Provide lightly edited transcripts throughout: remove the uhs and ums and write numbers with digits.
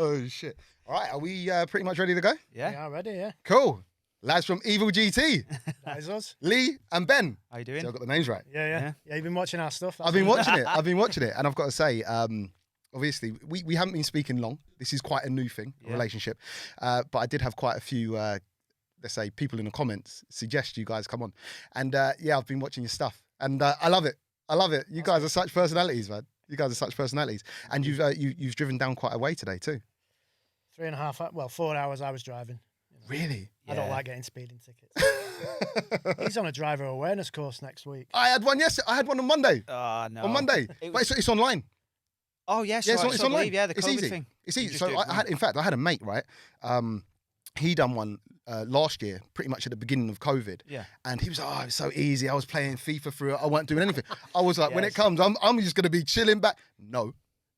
Oh, shit. All right, are we pretty much ready to go? Yeah. Yeah, ready, yeah. Cool. Lads from Evil GT, That is us. Lee and Ben. How you So doing? I've got the names right. Yeah, you've been watching our stuff. I've been watching it. And I've got to say, obviously, we haven't been speaking long. This is quite a new thing, a Yeah. relationship. But I did have quite a few, let's say, people in the comments suggest you guys come on. And yeah, I've been watching your stuff. And I love it. I love it. You guys are such personalities, man. You guys are such personalities. And you've driven down quite a way today too. 4 hours I was driving. Really? I don't Yeah. like getting speeding tickets. He's on a driver awareness course next week. I had one yesterday. I had one on Monday. Oh, no. On Monday. It But was- it's online. Oh, yes. Yeah, Yeah, it's online. Yeah, the It's COVID easy. thing. It's You easy. just So do it I had a mate, right? He done one last year, pretty much at the beginning of COVID. Yeah. And he was like, oh, it's so easy. I was playing FIFA through it. I weren't doing anything. I was like, when it Yes. comes, I'm just going to be chilling back. No.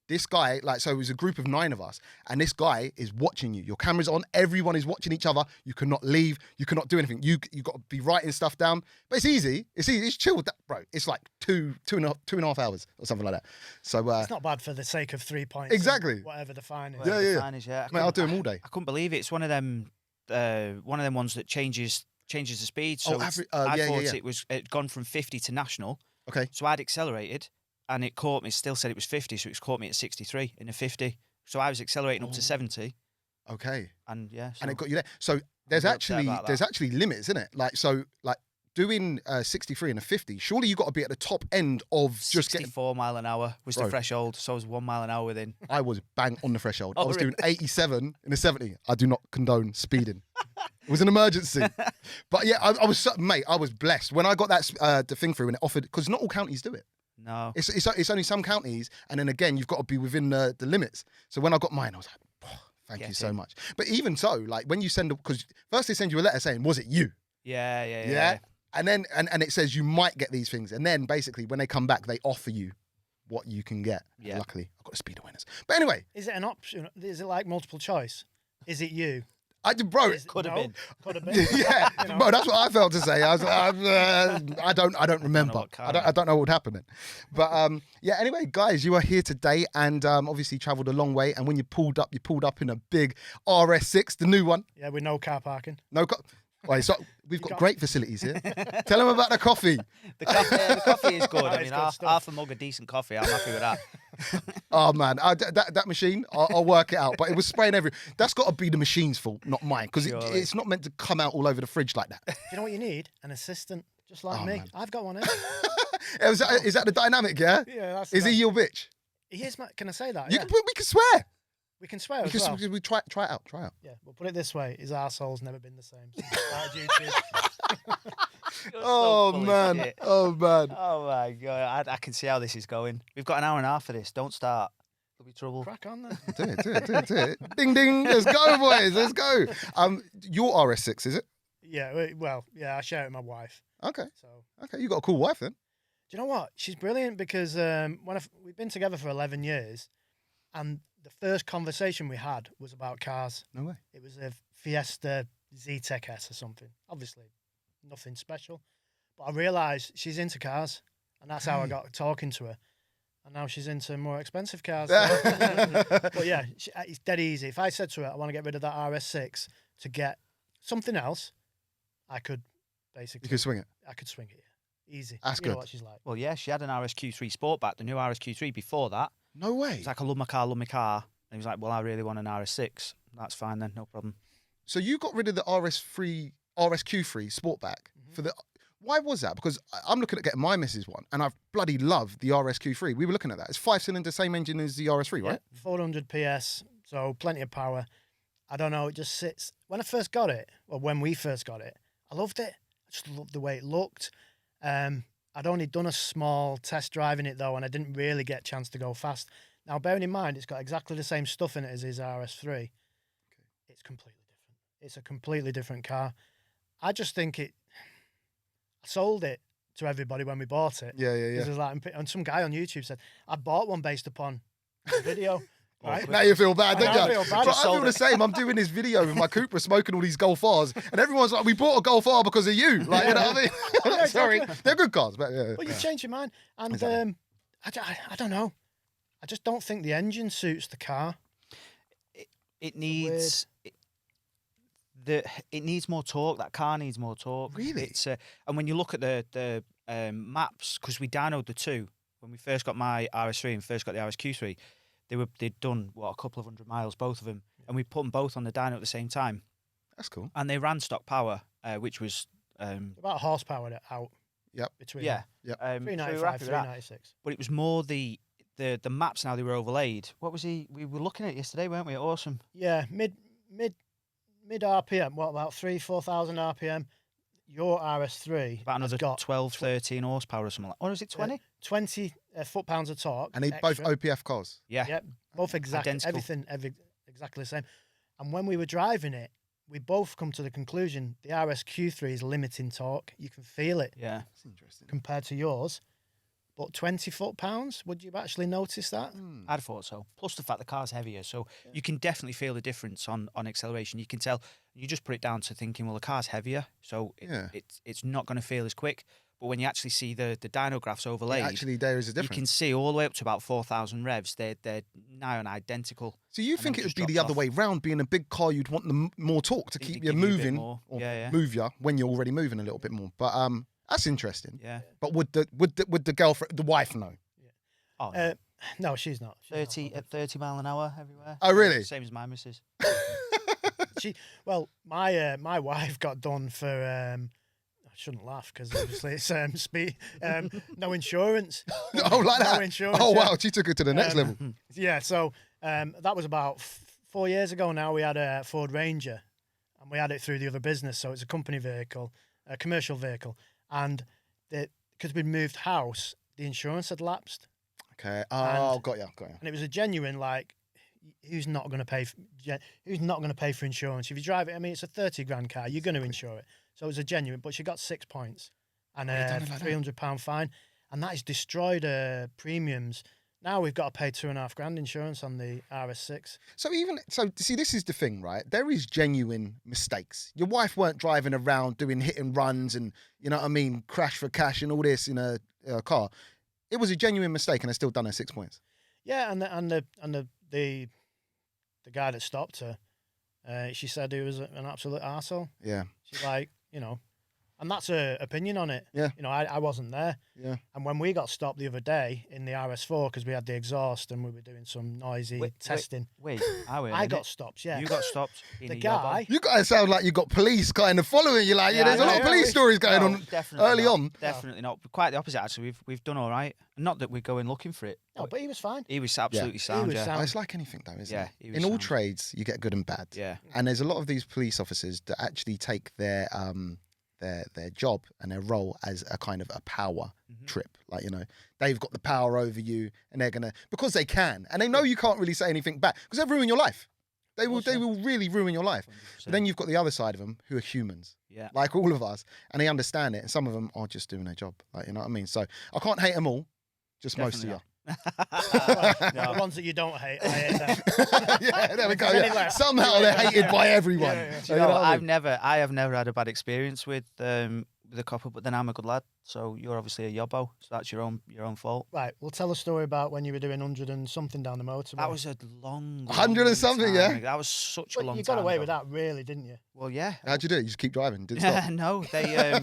This guy, so it was a group of 9 of us, and this guy is watching you. Your camera's on. Everyone is watching each other. You cannot leave. You cannot do anything. You got to be writing stuff down. But it's easy. It's easy. It's chill, bro. It's like two and a half hours or something like that. So It's not bad for the sake of 3 points. and Exactly. Whatever the fine is. Yeah, The yeah. fine is, yeah. mate, I'll do them all day. I couldn't believe it. It's one of them ones that changes the speed. So Oh, I yeah, thought yeah. it'd gone from 50 to national. Okay. So I'd accelerated, and it caught me. Still said it was 50, so it's caught me at 63 in a 50. So I was accelerating up to 70, Okay. and yeah. So And it got you there. So there's I'm a bit upset about that. actually limits, isn't it? Like doing 63 and a 50. Surely you got to be at the top end of just getting. 64 mile an hour was Bro. the threshold, so I was 1 mile an hour within. I was bang on the threshold. I Oh, was really? doing 87 in a 70. I do not condone speeding. It was an emergency. But yeah, I was mate. I was blessed when I got that the thing through and it offered, because not all counties do it. No. It's only some counties, and then again you've got to be within the limits. So when I got mine, I was like, oh, thank you Get so in. much. But even so, like when you send, because first they send you a letter saying, was it you? Yeah. And then and it says you might get these things, and then basically when they come back, they offer you what you can get. Yeah. Luckily, I've got a speed awareness. But anyway, Is it an option? Is it like multiple choice? Is it you? bro. Could have been. Could have been. Yeah, You know? bro, that's what I felt to say. I was, I don't remember. what car I don't know what happened. But yeah. Anyway, guys, you are here today, and obviously travelled a long way. And when you pulled up in a big RS6, the new one. Yeah, with no car parking. No, wait, so we've got great facilities here. Tell them about the coffee. The coffee is good. That I is mean, good stuff. half a mug of decent coffee. I'm happy with that. Oh man, that machine, I'll work it out. But it was spraying everywhere. That's got to be the machine's fault, not mine, because Surely. it's not meant to come out all over the fridge like that. You know what you need? An assistant, just like Oh, me. man. I've got one here. Is that the dynamic? Yeah. Yeah, that's. Is he your bitch? He is. Can I say that? You Yeah. can. We can swear. We can swear We as can. well. We try it out. Try it out. Yeah, we'll put it this way: his arsehole's never been the same since he started YouTube. Oh full of man. shit. Oh man. Oh my god, I can see how this is going. We've got an hour and a half for this. Don't start. There'll be trouble. Crack on then. Do it. Ding ding. Let's go, boys. Let's go. Your RS6 is it? Yeah, well, yeah, I share it with my wife. Okay. So, Okay. You got a cool wife then. do you know what? She's brilliant because we've been together for 11 years, and the first conversation we had was about cars. No way. It was a Fiesta Z-Tech S or something. Obviously, nothing special. But I realised she's into cars, and that's how I got talking to her. And now she's into more expensive cars. But yeah, it's dead easy. If I said to her, I want to get rid of that RS6 to get something else, I could basically. You can swing it. I could swing it. Yeah. Easy. That's you know good. what she's like. Well, yeah, she had an RSQ3 Sportback, the new RSQ3 before that. No way. He's like, I love my car. And he was like, well, I really want an RS6. That's fine then, no problem. So you got rid of the RSQ3 Sportback for the. Why was that? Because I'm looking at getting my missus one, and I bloody love the RSQ3. We were looking at that. It's 5-cylinder, same engine as the RS3, right? Yeah, 400 PS, so plenty of power. I don't know, it just sits. When I first got it, or when we first got it, I loved it. I just loved the way it looked. I'd only done a small test drive in it though, and I didn't really get a chance to go fast. Now, bearing in mind, it's got exactly the same stuff in it as his RS3. It's completely different. It's a completely different car. I just think I sold it to everybody when we bought it. Yeah. This is like, and some guy on YouTube said, I bought one based upon the video. Right? Now you feel bad, I don't know, I you? feel bad. But Just I feel sold the it. same. I'm doing this video with my Cupra smoking all these Golf R's, and everyone's like, "We bought a Golf R because of you." Like, you know what I mean? Yeah, Sorry, exactly. they're good cars, but yeah. Well, you change your mind. And Exactly. I don't know. I just don't think the engine suits the car. It needs it needs more torque. That car needs more torque. Really? It's and when you look at the maps, because we dynoed the two when we first got my RS3 and first got the RSQ3, they'd done a couple of 100 miles, both of them, and we put them both on the dyno at the same time, That's cool. and they ran stock power, which was About horsepower out. Yep. Between yeah, Yep. so we were 395, happy with that. 396. But it was more the maps now they were overlaid. What was he? We were looking at it yesterday, weren't we? Awesome. Yeah, mid RPM. What about 4,000 RPM? Your RS3 About has another got 12, 13 horsepower or something like. Or was it 20? 20 foot-pounds of torque. And they both extra. OPF cars. Yeah. Yep, both exactly Identical. exactly the same. And when we were driving it, we both come to the conclusion the RSQ3 is limiting torque. You can feel it Yeah. That's interesting. compared to yours. But 20 foot-pounds, would you actually notice that? I'd have thought so. Plus the fact the car's heavier, so you can definitely feel the difference on acceleration. You can tell. You just put it down to thinking, well, the car's heavier, so Yeah. it's not going to feel as quick. But when you actually see the dyno graphs overlaid, Actually, there is a you difference. can see all the way up to about 4,000 revs. They're nigh on identical. So you and think then it would just be the drops other off. way round? Being a big car, you'd want the more torque to It keep would you give you a bit moving, more. or Yeah, yeah. move you when you're already moving a little bit more. But that's interesting. Yeah. But would the girlfriend, the wife know? Oh, no. No, she's not. She's not 30 at 30 mile an hour everywhere. Oh, really? Same as my missus. Well, my wife got done for. I shouldn't laugh because obviously it's speed. No insurance. Oh, like No that? insurance. Oh, yeah. wow. She took it to the next level. Yeah, so that was about 4 years ago now. We had a Ford Ranger, and we had it through the other business. So it's a company vehicle, a commercial vehicle, and because we'd moved house, the insurance had lapsed, Okay. Oh, And- got you. and it was a genuine like. Who's not going to pay? Who's not going to pay for insurance? If you drive it, I mean, it's a 30 grand car. You're going to insure it. So it was a genuine. But she got 6 points and Oh, you a done it like that? £300 fine, and that has destroyed premiums. Now we've got to pay 2.5 grand insurance on the RS6. So see, this is the thing, right? There is genuine mistakes. Your wife weren't driving around doing hit and runs and, you know what I mean, crash for cash and all this in a car. It was a genuine mistake, and I still done her 6 points. Yeah, and the guy that stopped her, she said he was an absolute arsehole. Yeah. She's like, and that's her opinion on it. Yeah. I wasn't there. Yeah. And when we got stopped the other day in the RS4 because we had the exhaust and we were doing some noisy testing, Wait, I I got stopped. Yeah, You got stopped. in the a yobbo. guy. You guys sound like you got police kind of following you. Like, Yeah, there's a I lot know, of police stories going No, on definitely early not. on. Definitely not. Quite the opposite, actually. We've done all right. Not that we're going looking for it. No, but he was fine. He was absolutely sound. was Yeah. sound. Oh, it's like anything, though, isn't Yeah, it? he was In all sound. trades, you get good and bad. Yeah. And there's a lot of these police officers that actually take their job and their role as a kind of a power trip. Like, they've got the power over you, and they're gonna, because they can, and they know you can't really say anything back because they've ruined your life. They will really ruin your life. 100%. But then you've got the other side of them who are humans, Yeah. like all of us, and they understand it. And some of them are just doing their job, like, you know what I mean. So I can't hate them all, just most of Definitely you. The ones that you don't hate, I hate them. Yeah, there we go. There's any Yeah. left. Somehow they're hated by everyone. Yeah, yeah. So, You know, what I mean? I have never had a bad experience with the copper, but then I'm a good lad. So you're obviously a yobbo. So that's your own fault. Right, we'll tell a story about when you were doing 100 and something down the motorway. That was a long 100 and something, time yeah? ago. That was such a But long you time got away ago. with that, really, didn't you? Well, yeah. How'd you do it? You just keep driving, didn't stop. No, they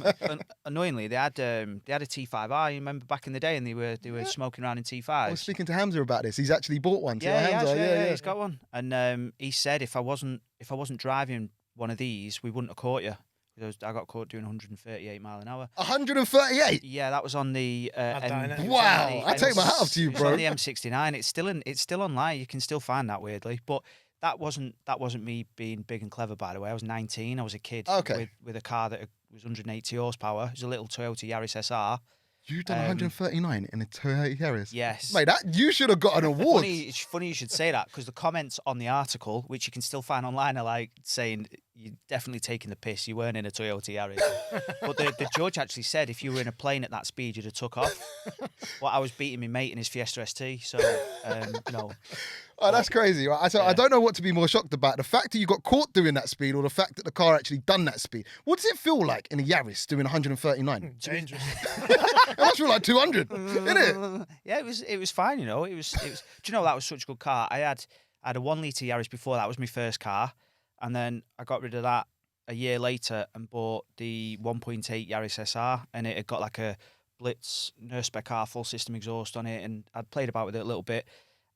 annoyingly they had a T5i. You remember back in the day, and they were smoking around in I was T5s. speaking to Hamza about this. He's actually bought one. Yeah, Hamza. yeah, he's got one. And he said if I wasn't driving one of these, we wouldn't have caught you. Because I got caught doing 138 mile an hour. 138. Yeah, that was on the. I've done it. it was Wow, on the I take my hat off to you, it was bro. on the M69. It's still online. You can still find that weirdly, but that wasn't me being big and clever. By the way, I was 19. I was a kid. Okay. With a car that was 180 horsepower. It was a little Toyota Yaris SR. You've done 139 in a Toyota Yaris. Yes. Mate, you should have got an award. It's funny you should say that because the comments on the article, which you can still find online, are like saying you're definitely taking the piss. You weren't in a Toyota Yaris. But the judge actually said if you were in a plane at that speed, you'd have took off. Well, I was beating my mate in his Fiesta ST, so no. Oh, that's crazy. Right? I don't know what to be more shocked about. The fact that you got caught doing that speed or the fact that the car actually done that speed. What does it feel like in a Yaris doing 139? Dangerous. It must feel like 200, isn't it? Yeah, it was fine. It was. Do you know that was such a good car? I had I had a 1 litre Yaris before. That was my first car. And then I got rid of that a year later and bought the 1.8 Yaris SR. And it had got like a Blitz Nurspec R full system exhaust on it. And I'd played about with it a little bit.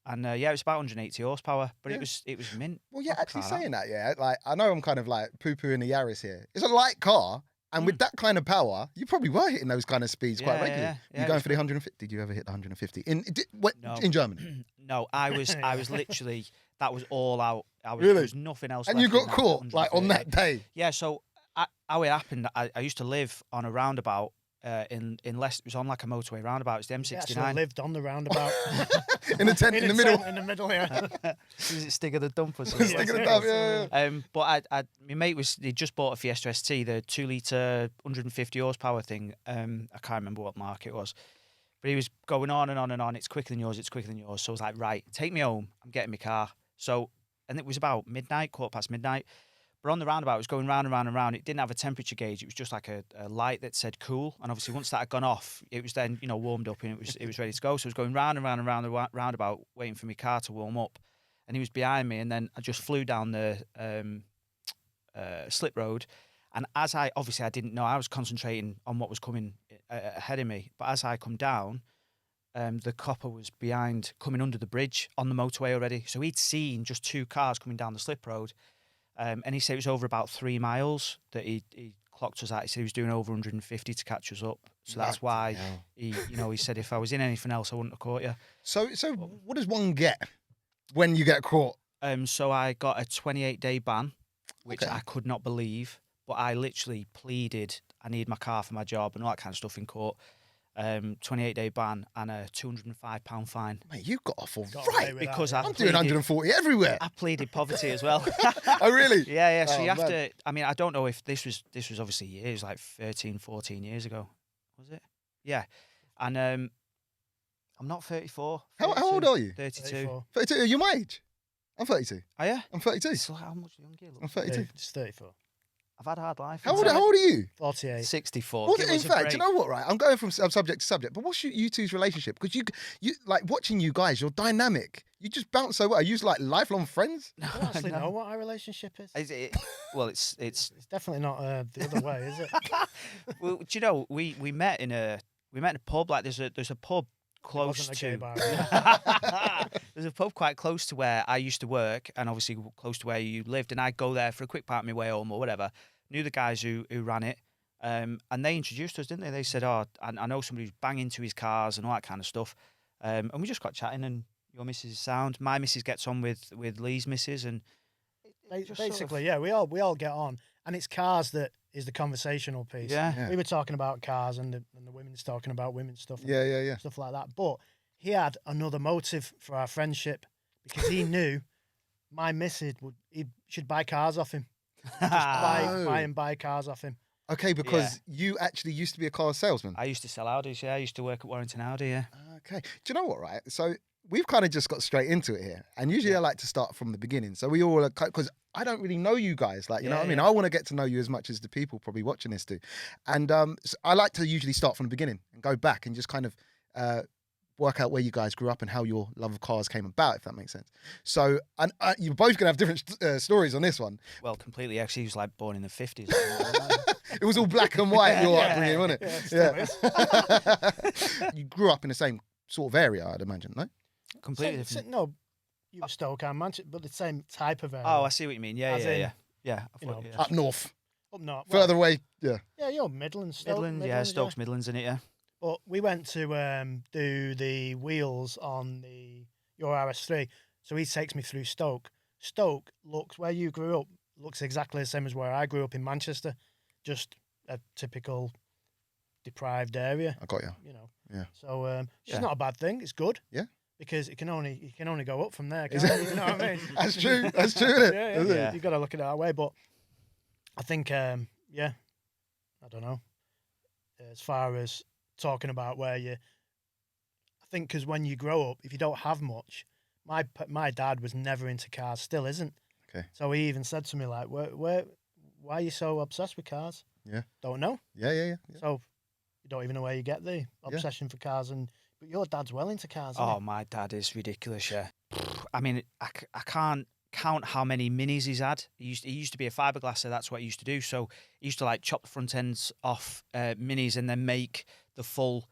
And yeah, it was about 180 horsepower, but Yeah. it was mint. Well, yeah, Proper actually car, saying that, yeah, like I know I'm kind of like poo-pooing the Yaris here. It's a light car, and with that kind of power, you probably were hitting those kind of speeds quite Yeah, regularly. yeah, You it going was for the 150? Did you ever hit the 150 No. in Germany? No, I was literally, that was all out. Really? There was nothing else. And left you got in that caught like on 130. that day Yeah, so how it happened, I used to live on a roundabout in Leicester. It was on like a motorway roundabout. It's the Yeah, so M69. I lived on the roundabout. in the tent in the a middle. tent in the middle, yeah. Is it Stig of the Dump or something? Stick of the dump, yeah. But my mate he just bought a Fiesta ST, the 2 litre 150 horsepower thing. I can't remember what mark it was, but he was going on and on and on. It's quicker than yours. It's quicker than yours. So I was like, right, take me home. I'm getting my car. So, and it was about midnight, midnight. But on the roundabout, it was going round and round and round. It didn't have a temperature gauge. It was just like a light that said cool. And obviously, once that had gone off, it was then warmed up and it was ready to go. So I was going round and round and round the roundabout, waiting for my car to warm up. And he was behind me, and then I just flew down the slip road. And as I didn't know, I was concentrating on what was coming ahead of me. But as I come down, the copper was coming under the bridge on the motorway already. So he'd seen just 2 cars coming down the slip road. And he said it was over about 3 miles that he clocked us at. He said he was doing over 150 to catch us up. So that's why he said if I was in anything else, I wouldn't have caught you. So what does one get when you get caught? So I got a 28-day ban, which Okay. I could not believe. But I literally pleaded I need my car for my job and all that kind of stuff in court. 28-day ban and a £205 fine. Mate, you got off all Got away right. with Because that, I I'm doing 140 everywhere. I pleaded poverty as well. Oh, really? Yeah. So Oh, you have man. to. I mean, I don't know if this was obviously years, like 13, 14 years ago, was it? Yeah. And I'm not 34. How 32, old are you? 32. 34. 32. Are you my age? I'm 32. Oh yeah. I'm 32. So how much younger you look? I'm 32. It's 34. I've had a hard life. How old are you? 48. 64. Well, Give in us a fact, break. you know what? Right, I'm going from subject to subject. But what's you two's relationship? Because you like watching you guys. You're dynamic. You just bounce so well. Are you like lifelong friends? I don't actually No. know what our relationship is. Is it, well, it's. It's definitely not the other way, is it? Well, do you know we met in a pub. Like there's a pub close wasn't a gay to. bar. There's a pub quite close to where I used to work, and obviously close to where you lived. And I'd go there for a quick part of my way home or whatever. Knew the guys who ran it, and they introduced us, didn't they? They said, "Oh, I know somebody who's banging into his cars and all that kind of stuff." And we just got chatting, and your missus is sound. My missus gets on with Lee's missus, and it just sort of- Basically, yeah, we all get on, and it's cars that is the conversational piece. Yeah. We were talking about cars, and the women's talking about women's stuff. And Yeah. stuff like that. But he had another motive for our friendship because he knew my missus he should buy cars off him. Buy cars off him. Okay, because you actually used to be a car salesman. I used to sell Audis. Yeah, I used to work at Warrington Audi. Yeah. Okay. Do you know what, right? So we've kind of just got straight into it here. And usually I like to start from the beginning. So we all, because I don't really know you guys. Like, you know what I mean? I want to get to know you as much as the people probably watching this do. And so I like to usually start from the beginning and go back and just kind of work out where you guys grew up and how your love of cars came about, if that makes sense. So, and you're both going to have different stories on this one. Well, completely. Actually, he was like born in the 50s. It was all black and white, your upbringing, wasn't Yeah, it? it still is. You grew up in the same sort of area, I'd imagine, no? Completely different. No, you were Stoke and Manchester, but the same type of area. Oh, I see what you mean. Yeah. As in, I you thought, know, yeah. Up north, Up north. further away, yeah. Yeah, you're Midlands. Stoke, Midlands, yeah, Stokes Midlands in it, yeah. But we went to do the wheels on your RS3. So he takes me through Stoke. Stoke looks, where you grew up, looks exactly the same as where I grew up in Manchester. Just a typical deprived area, I got you. you know. Yeah. So it's Yeah. not a bad thing. It's good. Yeah. Because you can only go up from there. Is Can't it? you? You know what I mean? That's true. That's true, isn't it? Yeah, Isn't it? Yeah. You got to look at it that way. But I think, I don't know. As far as talking about where I think because when you grow up, if you don't have much, my dad was never into cars, still isn't. Okay. So he even said to me like, why are you so obsessed with cars? Yeah. Don't know. Yeah. So you don't even know where you get the obsession for cars, but your dad's well into cars. Isn't Oh, my dad is ridiculous, yeah. I mean, I can't count how many minis he's had. He used to be a fiberglasser. That's what he used to do. So he used to like chop the front ends off minis and then make the full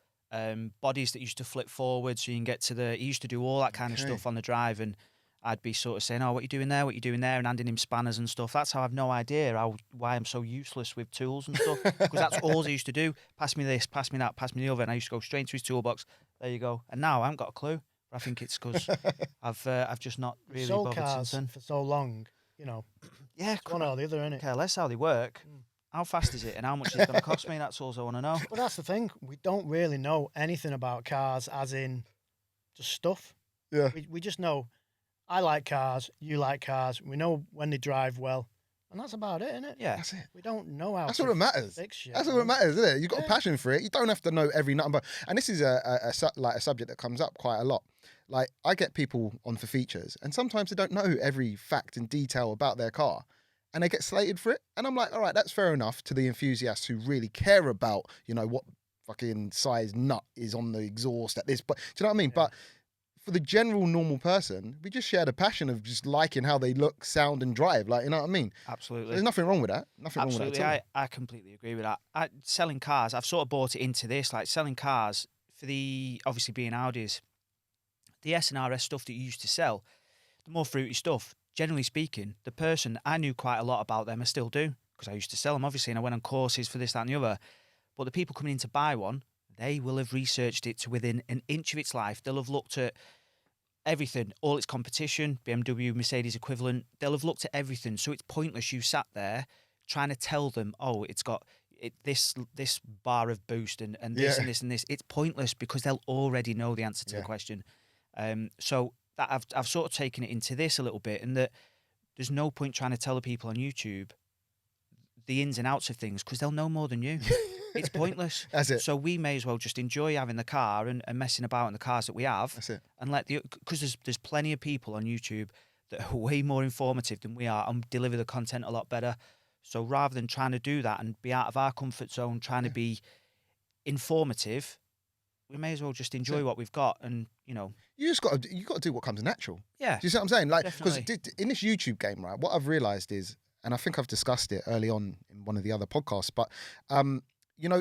bodies that used to flip forward. So you can get to the. He used to do all that kind of stuff on the drive, and I'd be sort of saying, "Oh, what you doing there? What you doing there?" and handing him spanners and stuff. That's how I've no idea why I'm so useless with tools and stuff. Because that's all he used to do. Pass me this, pass me that, pass me the other, and I used to go straight into his toolbox. There you go. And now I haven't got a clue. I think it's because I've just not really sold bothered cars since then. for so long, you know. Yeah, It's one or the other, innit? care less how they work. How fast is it, and how much is it going to cost me? That's all I want to know. But that's the thing. We don't really know anything about cars, as in just stuff. Yeah. We just know I like cars, you like cars. We know when they drive well, and that's about it, isn't it? Yeah, That's it. We don't know how. That's to all that matters. fix shit, That's all that man. matters, isn't it? You've got a Yeah. passion for it. You don't have to know every nut and bolt. And this is a subject that comes up quite a lot. Like, I get people on for features, and sometimes they don't know every fact and detail about their car, and they get slated for it. And I'm like, all right, that's fair enough to the enthusiasts who really care about, you know, what fucking size nut is on the exhaust at this. But do you know what I mean? Yeah. But for the general normal person, we just share the passion of just liking how they look, sound, and drive. Like, you know what I mean? absolutely. There's nothing wrong with that. Nothing wrong with Absolutely, that at all. I completely agree with that. Selling cars, I've sort of bought it into this, like selling cars for the obviously being Audis, the S and RS stuff that you used to sell, the more fruity stuff. Generally speaking, the person I knew quite a lot about them, I still do because I used to sell them obviously, and I went on courses for this, that, and the other. But the people coming in to buy one, they will have researched it to within an inch of its life. They'll have looked at everything, all its competition, BMW, Mercedes equivalent. They'll have looked at everything. So it's pointless you sat there trying to tell them, oh, it's got this bar of boost and this Yeah. and this and this. It's pointless because they'll already know the answer to the Yeah. question. So that I've sort of taken it into this a little bit, and that there's no point trying to tell the people on YouTube the ins and outs of things because they'll know more than you. It's pointless. That's it. So we may as well just enjoy having the car and messing about in the cars that we have, That's it. and let because there's plenty of people on YouTube that are way more informative than we are and deliver the content a lot better. So rather than trying to do that and be out of our comfort zone, trying to be informative, we may as well just enjoy what we've got, and You just got to do what comes natural. yeah, Do you see what I'm saying? Like, because Definitely. in this YouTube game, right, what I've realized is, and I think I've discussed it early on in one of the other podcasts, but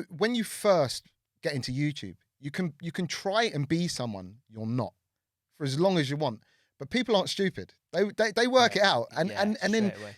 when you first get into YouTube, you can try and be someone you're not for as long as you want. But people aren't stupid. They work it out, and then straight away.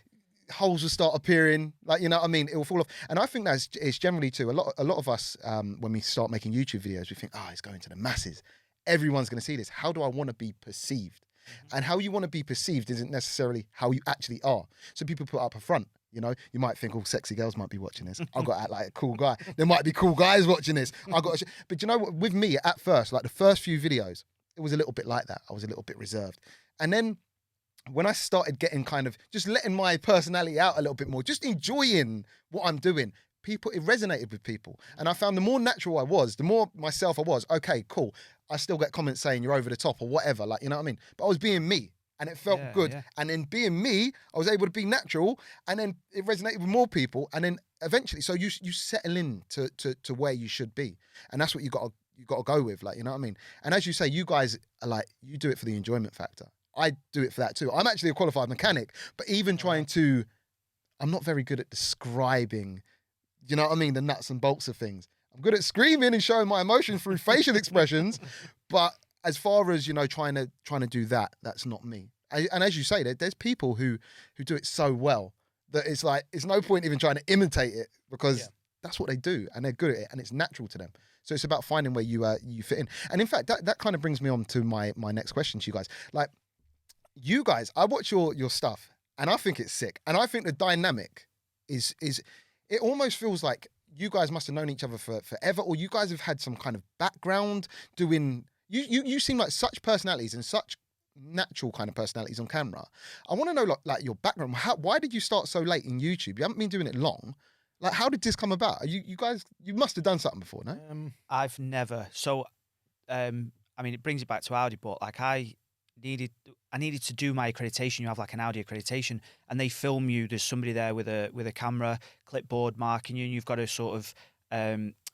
holes will start appearing. Like, you know what I mean? It will fall off. And I think it's generally too. A lot of us, when we start making YouTube videos, we think, it's going to the masses. Everyone's going to see this. How do I want to be perceived? And how you want to be perceived isn't necessarily how you actually are. So people put up a front. You know, you might think, sexy girls might be watching this. I've got to act like a cool guy. There might be cool guys watching this. But you know what? With me, at first, like the first few videos, it was a little bit like that. I was a little bit reserved. And then when I started getting kind of just letting my personality out a little bit more, just enjoying what I'm doing, it resonated with people. And I found the more natural I was, the more myself I was, okay, cool. I still get comments saying you're over the top or whatever, like, you know what I mean? But I was being me. And it felt good. Yeah. And then being me, I was able to be natural. And then it resonated with more people. And then eventually, so you settle in to where you should be. And that's what you got to go with, like, you know what I mean? And as you say, you guys are like, you do it for the enjoyment factor. I do it for that too. I'm actually a qualified mechanic, but even I'm not very good at describing, you know what I mean, the nuts and bolts of things. I'm good at screaming and showing my emotions through facial expressions, but as far as, trying to do that, that's not me. And as you say, there's people who do it so well that it's like, it's no point even trying to imitate it because that's what they do and they're good at it and it's natural to them. So it's about finding where you fit in. And in fact, that kind of brings me on to my next question to you guys. Like, you guys, I watch your stuff and I think it's sick. And I think the dynamic is it almost feels like you guys must have known each other for forever, or you guys have had some kind of background doing. You seem like such personalities and such natural kind of personalities on camera. I want to know like your background. Why did you start so late in YouTube? You haven't been doing it long. Like, how did this come about? You guys, you must have done something before, no? I've never. So, I mean, it brings it back to Audi, but like I needed to do my accreditation. You have like an Audi accreditation, and they film you. There's somebody there with a camera, clipboard marking you, and you've got to sort of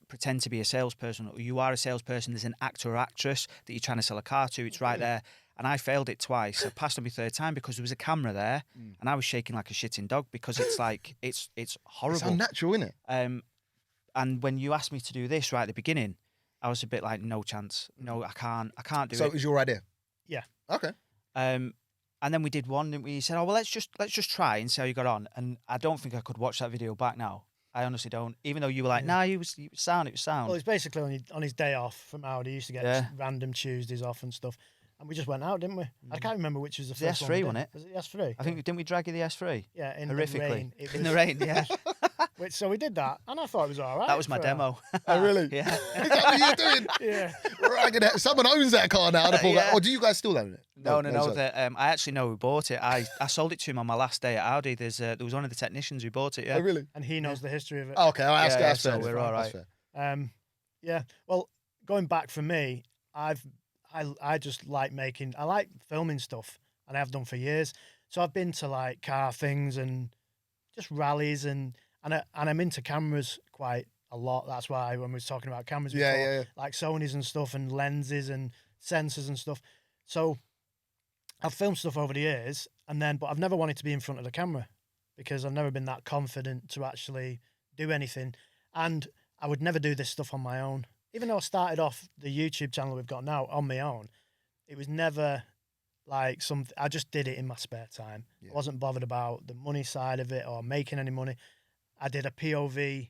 pretend to be a salesperson. You are a salesperson. There's an actor or actress that you're trying to sell a car to. It's right there. and I failed it twice. I passed on my third time because there was a camera there, and I was shaking like a shitting dog because it's like it's horrible. It's unnatural, isn't it? And when you asked me to do this right at the beginning, I was a bit like, no chance. No, I can't do So it. it was your idea? Yeah. Okay. And then we did one, and we said, oh well, let's just try and see how you got on. And I don't think I could watch that video back now. I honestly don't. Even though you were like, nah, it was sound. It was sound. Well, it's basically on his day off from Audi. He used to get Yeah. just random Tuesdays off and stuff. And we just went out, didn't we? I can't remember which was the The first S3, one. we wasn't did. it? Was it the S3? I think didn't we drag you the S3? Yeah, in Horrifically. the rain. It In the was- rain, yeah. So we did that, and I thought it was all right. That was my for- demo. Oh, really? Yeah. Is that what you're doing? Yeah. Ragging it. Someone owns that car now. Yeah. Or do you guys still own it? No. sorry. I actually know who bought it. I sold it to him on my last day at Audi. There was one of the technicians who bought it. Yeah. Oh, really? And he knows the history of it. Oh, okay. All right, Yeah, that's so fair. we're all That's right. fair. Yeah. Well, going back for me, I just like I like filming stuff, and I have done for years. So I've been to like car things and just rallies, and I'm into cameras quite a lot. That's why when we was talking about cameras before, Yeah. like Sony's and stuff, and lenses and sensors and stuff. So I've filmed stuff over the years, but I've never wanted to be in front of the camera because I've never been that confident to actually do anything. And I would never do this stuff on my own. Even though I started off the YouTube channel we've got now on my own, it was never like something. I just did it in my spare time. Yeah. I wasn't bothered about the money side of it or making any money. I did a POV.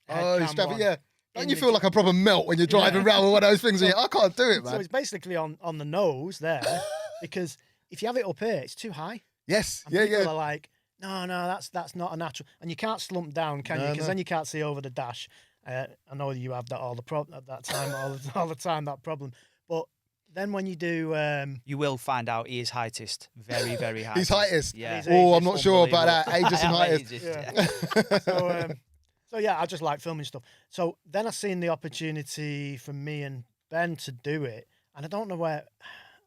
Oh, head stuff cam it, one yeah. Don't in you the feel ki- like a proper melt when you're driving around with one of those things? And you're, I can't do it, So man. it's basically on the nose there, because if you have it up here, it's too high. Yes. And Yeah, people yeah. are like, no, that's not a natural. And you can't slump down, can you? No, Because no. then you can't see over the dash. I know you have that at that time, all the time, that problem. But then when you do, You will find out he is heightest. Very, very high. He's heightest. Yeah. He's Oh, I'm ageist, not sure about that. Unbelievable. Ageist and I am heightest. ageist, Yeah. So yeah, I just like filming stuff. So then I seen the opportunity from me and Ben to do it, and I don't know where.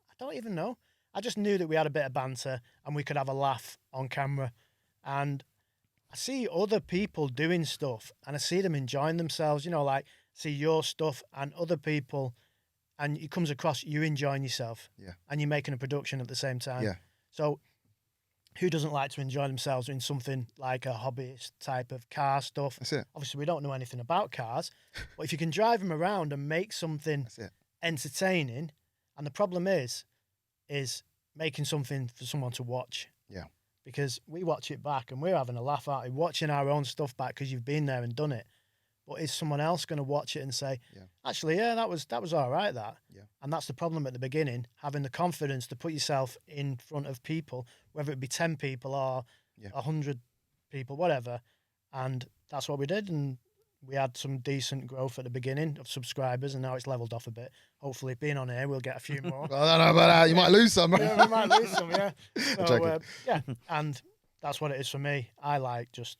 I don't even know. I just knew that we had a bit of banter and we could have a laugh on camera, and I see other people doing stuff and I see them enjoying themselves. You know, like see your stuff and other people, and it comes across you enjoying yourself. Yeah. And you're making a production at the same time. Yeah. So who doesn't like to enjoy themselves in something like a hobbyist type of car stuff? That's it. Obviously, we don't know anything about cars, but if you can drive them around and make something That's it. entertaining, and the problem is making something for someone to watch. Yeah. Because we watch it back and we're having a laugh at it, watching our own stuff back because you've been there and done it. But is someone else going to watch it and say, Yeah. actually, yeah, that was all right, that. Yeah. And that's the problem at the beginning, having the confidence to put yourself in front of people, whether it be 10 people or Yeah. 100 people, whatever. And that's what we did. And we had some decent growth at the beginning of subscribers, and now it's leveled off a bit. Hopefully, being on here, we'll get a few more. I don't know about that. You might lose some. Yeah, we might lose some, yeah. So, joking. yeah, and that's what it is for me. I like just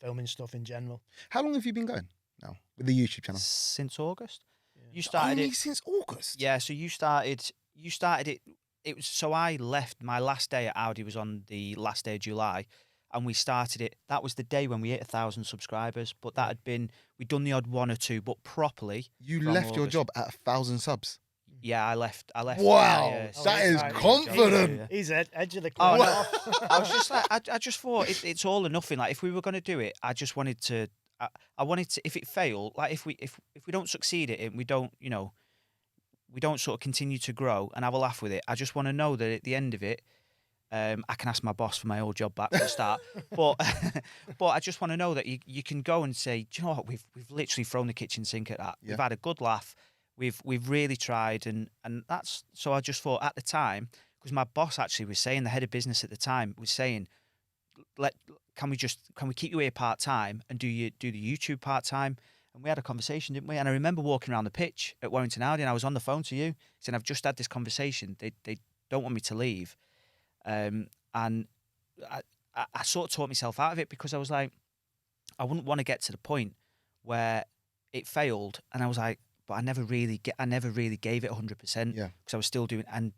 filming stuff in general. How long have you been going now with the YouTube channel? Since August. Yeah. You started Only it. since August. Yeah, so you started it. It was so I left. My last day at Audi was on the last day of July, and we started it. That was the day when we hit 1,000 subscribers. But that had been we'd done the odd one or two, but properly. You From left your August. job at 1,000 subs. Yeah, I left. Wow, Oh, that he's is right. confident. Yeah. He's edge of the Oh, cliff. no. I was just like, I just thought it's all or nothing. Like if we were going to do it, I just wanted to. I wanted to. If it failed, like if we don't succeed at it, and we don't, we don't sort of continue to grow and have a laugh with it. I just want to know that at the end of it, I can ask my boss for my old job back for the start. but I just want to know that you can go and say, do you know what? We've literally thrown the kitchen sink at that. Yeah. We've had a good laugh. We've really tried, and that's so. I just thought at the time, because my boss actually was saying, the head of business at the time was saying, can we keep you here part time and do the YouTube part time? And we had a conversation, didn't we? And I remember walking around the pitch at Warrington Audi, and I was on the phone to you saying, I've just had this conversation. They don't want me to leave, and I sort of taught myself out of it because I was like, I wouldn't want to get to the point where it failed, and I was like, but I never really gave it 100%. Yeah. Because I was still doing, and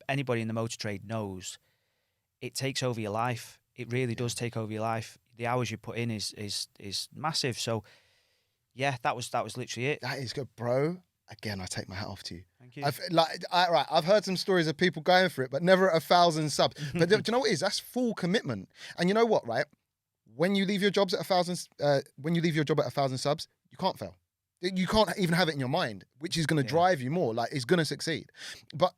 anybody in the motor trade knows it takes over your life. It really does take over your life. The hours you put in is massive. So yeah, that was literally it. That is good, bro. Again, I take my hat off to you. Thank you. I've heard some stories of people going for it, but never at 1,000 subs. But do you know what it is? That's full commitment. And you know what, right? When you leave your jobs at 1,000, when you leave your job at 1,000 subs, you can't fail. You can't even have it in your mind, which is going to drive you more. Like, it's going to succeed. But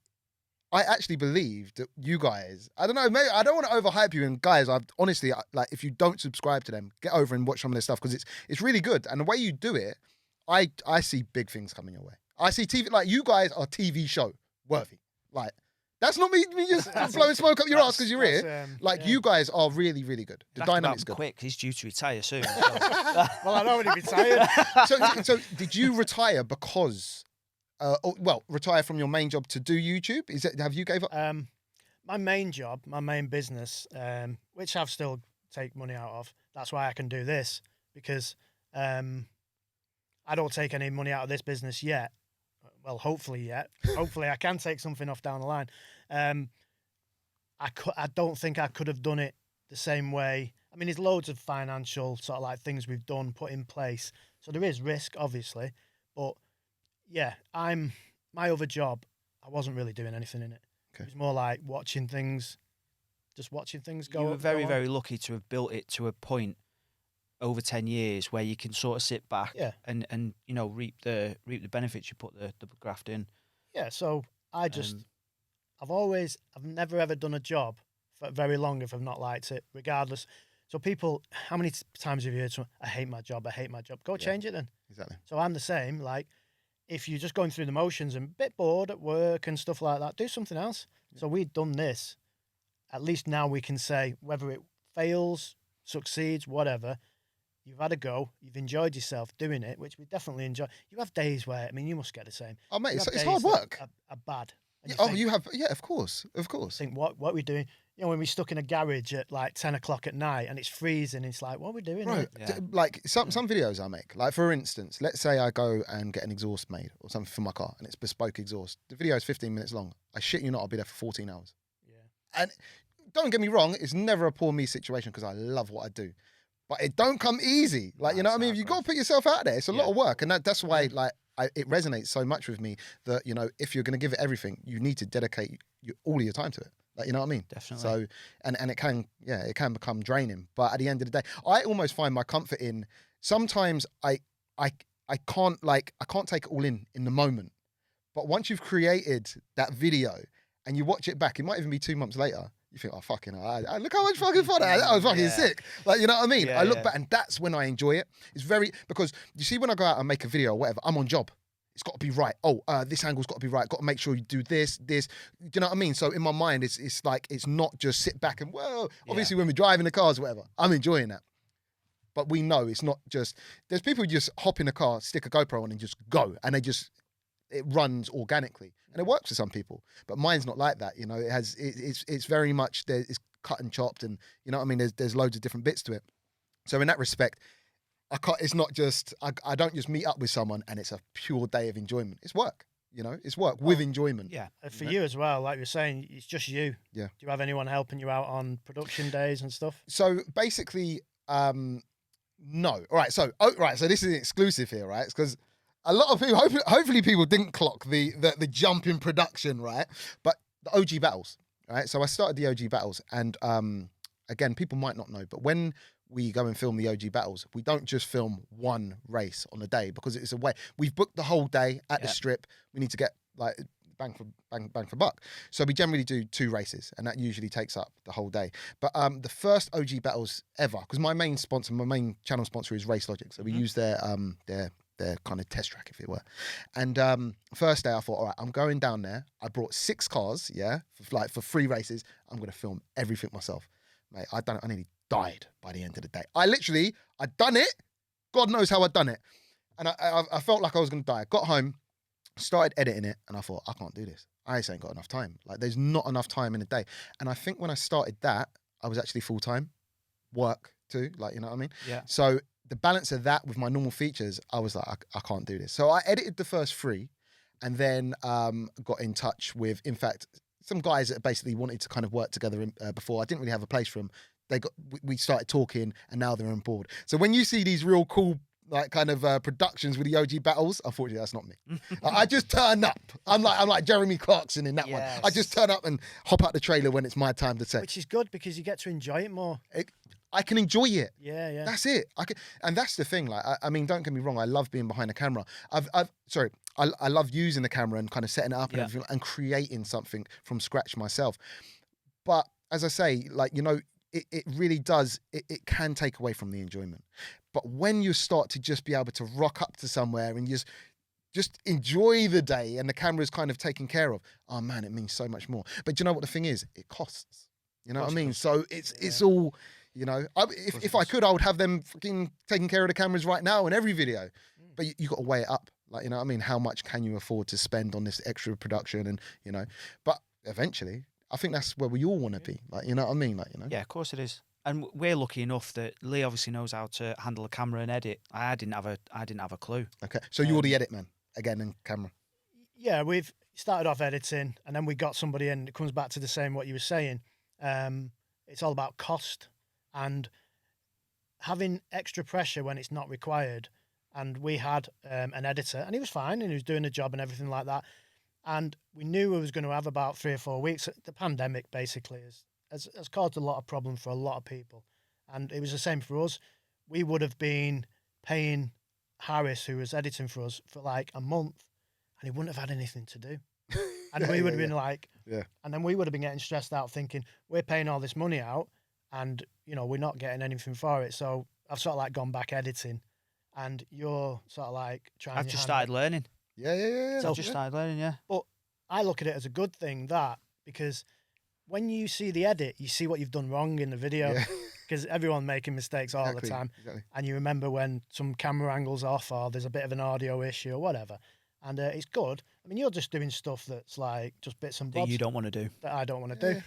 I actually believe that you guys, I don't know, maybe I don't want to overhype you. And guys, honestly, like, if you don't subscribe to them, get over and watch some of their stuff, because it's really good. And the way you do it, I see big things coming your way. I see TV, like, you guys are TV show worthy. Like, that's not me just blowing smoke up your ass because you're here. You guys are really, really good. The dynamic's good. Quick, he's due to retire soon. So. Well, I'd already retired. So did you retire because, retire from your main job to do YouTube? Have you gave up? My main job, my main business, which I've still take money out of. That's why I can do this, because I don't take any money out of this business yet. Well, hopefully yet. Hopefully I can take something off down the line. I don't think I could have done it the same way. I mean, there's loads of financial sort of like things we've done, put in place. So there is risk, obviously. But yeah, my other job, I wasn't really doing anything in it. Okay. It was more like watching things go. You were very, very lucky to have built it to a point over 10 years where you can sort of sit back and reap the benefits you put the graft in. Yeah, so I've never ever done a job for very long if I've not liked it, regardless. So people, how many times have you heard someone, I hate my job. Go change it then. Exactly. So I'm the same. Like, if you're just going through the motions and a bit bored at work and stuff like that, do something else. Yeah. So we've done this. At least now we can say, whether it fails, succeeds, whatever, you've had a go, you've enjoyed yourself doing it, which we definitely enjoy. You have days where, I mean, you must get the same. Oh, mate, it's hard work. Are bad. You have, of course. Think, what are we doing? You know, when we're stuck in a garage at like 10 o'clock at night and it's freezing, it's like, what are we doing? Right. Yeah. Like some videos I make, like for instance, let's say I go and get an exhaust made or something for my car and it's bespoke exhaust. The video is 15 minutes long. I shit you not, I'll be there for 14 hours. Yeah. And don't get me wrong, it's never a poor me situation because I love what I do. But it don't come easy. Like, you know what I mean? You've got to put yourself out there. It's a lot of work. And that's why, like, it resonates so much with me that, you know, if you're going to give it everything, you need to dedicate all of your time to it. Like, you know what I mean? Definitely. So, and it can become draining. But at the end of the day, I almost find my comfort in, sometimes I can't take it all in the moment. But once you've created that video and you watch it back, it might even be 2 months later, you think, oh, fucking hell, look how much fucking fun that was fucking sick. Like, you know what I mean? I look back and that's when I enjoy it. It's because you see, when I go out and make a video or whatever, I'm on job. It's got to be right. Oh, this angle's got to be right. Got to make sure you do this. Do you know what I mean? So in my mind, it's like, it's not just sit back and, well, obviously when we're driving the cars or whatever, I'm enjoying that. But we know it's not just, there's people who just hop in a car, stick a GoPro on and just go. And it runs organically. And it works for some people, but mine's not like that. You know, it's very much, it's cut and chopped, and you know what I mean? There's loads of different bits to it. So in that respect, it's not just, I don't just meet up with someone and it's a pure day of enjoyment. It's work, you know, it's work with enjoyment. Yeah. For you as well, like you're saying, it's just you. Yeah. Do you have anyone helping you out on production days and stuff? So basically, no. All right. So this is an exclusive here, right? It's because a lot of people, hopefully people didn't clock the jump in production, right? But the OG battles, right? So I started the OG battles, and again, people might not know, but when we go and film the OG battles, we don't just film one race on a day, because it's a way. We've booked the whole day at the strip. We need to get like bang for buck. So we generally do 2 races, and that usually takes up the whole day. But the first OG battles ever, because my main channel sponsor is Race Logic, so we use their kind of test track, if it were. And first day I thought, all right, I'm going down there. I brought 6 cars, for 3 races. I'm going to film everything myself. Mate, I nearly died by the end of the day. I'd done it. God knows how I'd done it. And I felt like I was going to die. I got home, started editing it, and I thought, I can't do this. I just ain't got enough time. Like, there's not enough time in a day. And I think when I started that, I was actually full-time work too. Like, you know what I mean? Yeah. So the balance of that with my normal features, I was like, I can't do this. So I edited the first 3 and then got in touch with, in fact, some guys that basically wanted to kind of work together before. I didn't really have a place for them. We started talking and now they're on board. So when you see these real cool like kind of productions with the OG battles. Unfortunately, that's not me. I just turn up. I'm like Jeremy Clarkson in that one. I just turn up and hop out the trailer when it's my time to say. Which is good because you get to enjoy it more. I can enjoy it. Yeah. That's it. And that's the thing. Like, I mean, don't get me wrong. I love being behind the camera. I love using the camera and kind of setting it up and everything and creating something from scratch myself. But as I say, like, you know, it really does. It can take away from the enjoyment. But when you start to just be able to rock up to somewhere and just enjoy the day and the camera's kind of taken care of, oh man, it means so much more. But you know what the thing is? It costs. You know what I mean? So it's all. You know, if I could, I would have them fucking taking care of the cameras right now in every video. But you got to weigh it up. Like, you know what I mean? How much can you afford to spend on this extra production? And, you know, but eventually, I think that's where we all want to be. Like, you know what I mean? Like, you know? Yeah, of course it is. And we're lucky enough that Lee obviously knows how to handle a camera and edit. I didn't have a clue. Okay. So you're the edit man again in camera. Yeah, we've started off editing and then we got somebody in. It comes back to the same what you were saying. It's all about cost. And having extra pressure when it's not required. And we had an editor, and he was fine, and he was doing the job and everything like that. And we knew we was going to have about 3 or 4 weeks. The pandemic basically has caused a lot of problems for a lot of people. And it was the same for us. We would have been paying Harris, who was editing for us, for like a month, and he wouldn't have had anything to do. And we would have been like, and then we would have been getting stressed out thinking, we're paying all this money out, and, you know, we're not getting anything for it. So I've sort of like gone back editing, and you're sort of like trying. I've just started learning. Yeah. So I've just started learning, yeah. But I look at it as a good thing, because when you see the edit, you see what you've done wrong in the video, because everyone's making mistakes all the time. Exactly. And you remember when some camera angle's off or there's a bit of an audio issue or whatever. And it's good. I mean, you're just doing stuff that's like just bits and bobs. That you don't want to do. That I don't want to do.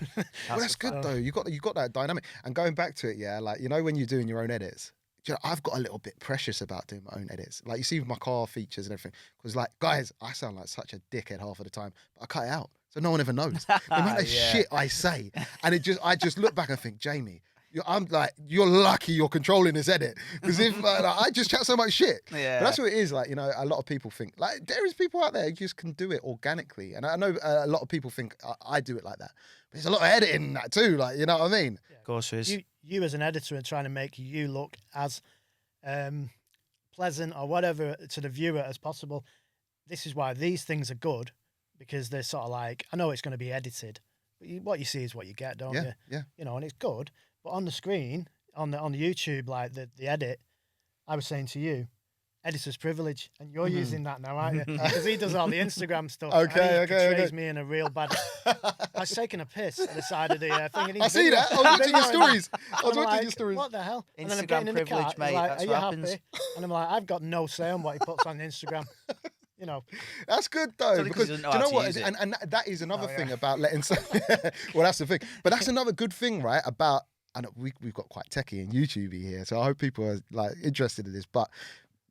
Well, that's good though. You got that dynamic. And going back to it, like, you know, when you're doing your own edits, you know, I've got a little bit precious about doing my own edits. Like, you see with my car features and everything, because like, guys, I sound like such a dickhead half of the time, but I cut it out so no one ever knows the amount of shit I say. And I just look back and think, Jamie, I'm like, you're lucky you're controlling this edit, because if like, I just chat so much shit. Yeah. But that's what it is. Like, you know, a lot of people think like there is people out there who just can do it organically, and I know a lot of people think I do it like that. But there's a lot of editing in that too. Like, you know what I mean? Of course there is. You as an editor are trying to make you look as pleasant or whatever to the viewer as possible. This is why these things are good, because they're sort of like, I know it's going to be edited, but what you see is what you get, don't you? Yeah. You know, and it's good. But on the screen, on the YouTube, like the edit, I was saying to you, editor's privilege, and you're using that now, aren't you? Because he does all the Instagram stuff. Okay. Portrays me in a real bad. I was taking a piss at the side of the thing. And I see that. I was watching your stories. I was watching your stories. What the hell? And then I'm Instagram getting in the car. privilege, mate. Like, That's are you what happy? happens. And I'm like, I've got no say on what he puts on Instagram. You know, that's good though, Because because he do doesn't you know know how to what? use it. And that is another thing about letting. Well, that's the thing. But that's another good thing, right? About, and we've got quite techie and YouTubey here, so I hope people are like interested in this. But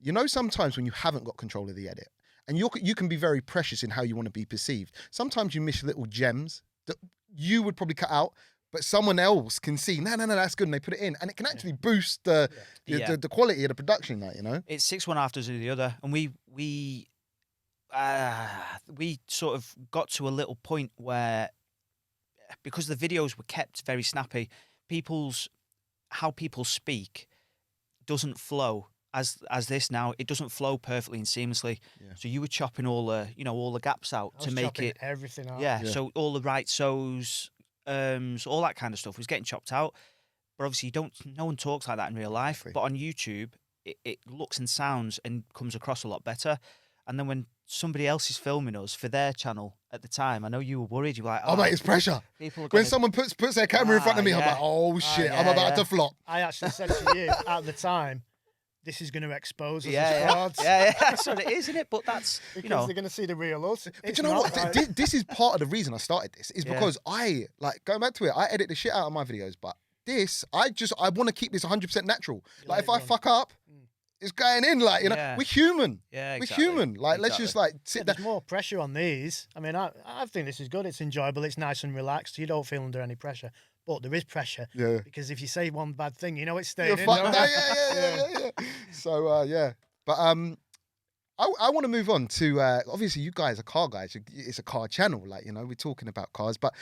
you know, sometimes when you haven't got control of the edit, and you can be very precious in how you want to be perceived. Sometimes you miss little gems that you would probably cut out, but someone else can see. No, that's good, and they put it in, and it can actually boost the quality of the production. Like, you know, It's 6 one after the other, and we sort of got to a little point where, because the videos were kept very snappy, how people speak doesn't flow as this now. It doesn't flow perfectly and seamlessly. Yeah. So you were chopping all the gaps out to make it everything out. Yeah. So all the right so's, all that kind of stuff was getting chopped out. But obviously no one talks like that in real life. Exactly. But on YouTube, it looks and sounds and comes across a lot better. And then when somebody else is filming us for their channel at the time, I know you were worried. You were like, oh mate, it's pressure. When someone puts their camera in front of me, I'm like, oh shit, I'm about to flop. I actually said to you at the time, this is going to expose us as frauds. Yeah, that's what it is, isn't it? But that's, because they're going to see the real us. But you know what? Like... This is part of the reason I started this, is because I, like, going back to it, I edit the shit out of my videos, but this, I want to keep this 100% natural. Like, if I fuck up, it's going in, like, you know, we're human. Yeah, exactly. We're human. Like, let's just, like, sit there. There's more pressure on these. I mean, I think this is good. It's enjoyable. It's nice and relaxed. You don't feel under any pressure. but there is pressure Yeah. because if you say one bad thing, you know it's You're staying in. fucked. don't No, you? yeah. So yeah, but I want to move on to obviously you guys are car guys. It's a car channel, like we're talking about cars, but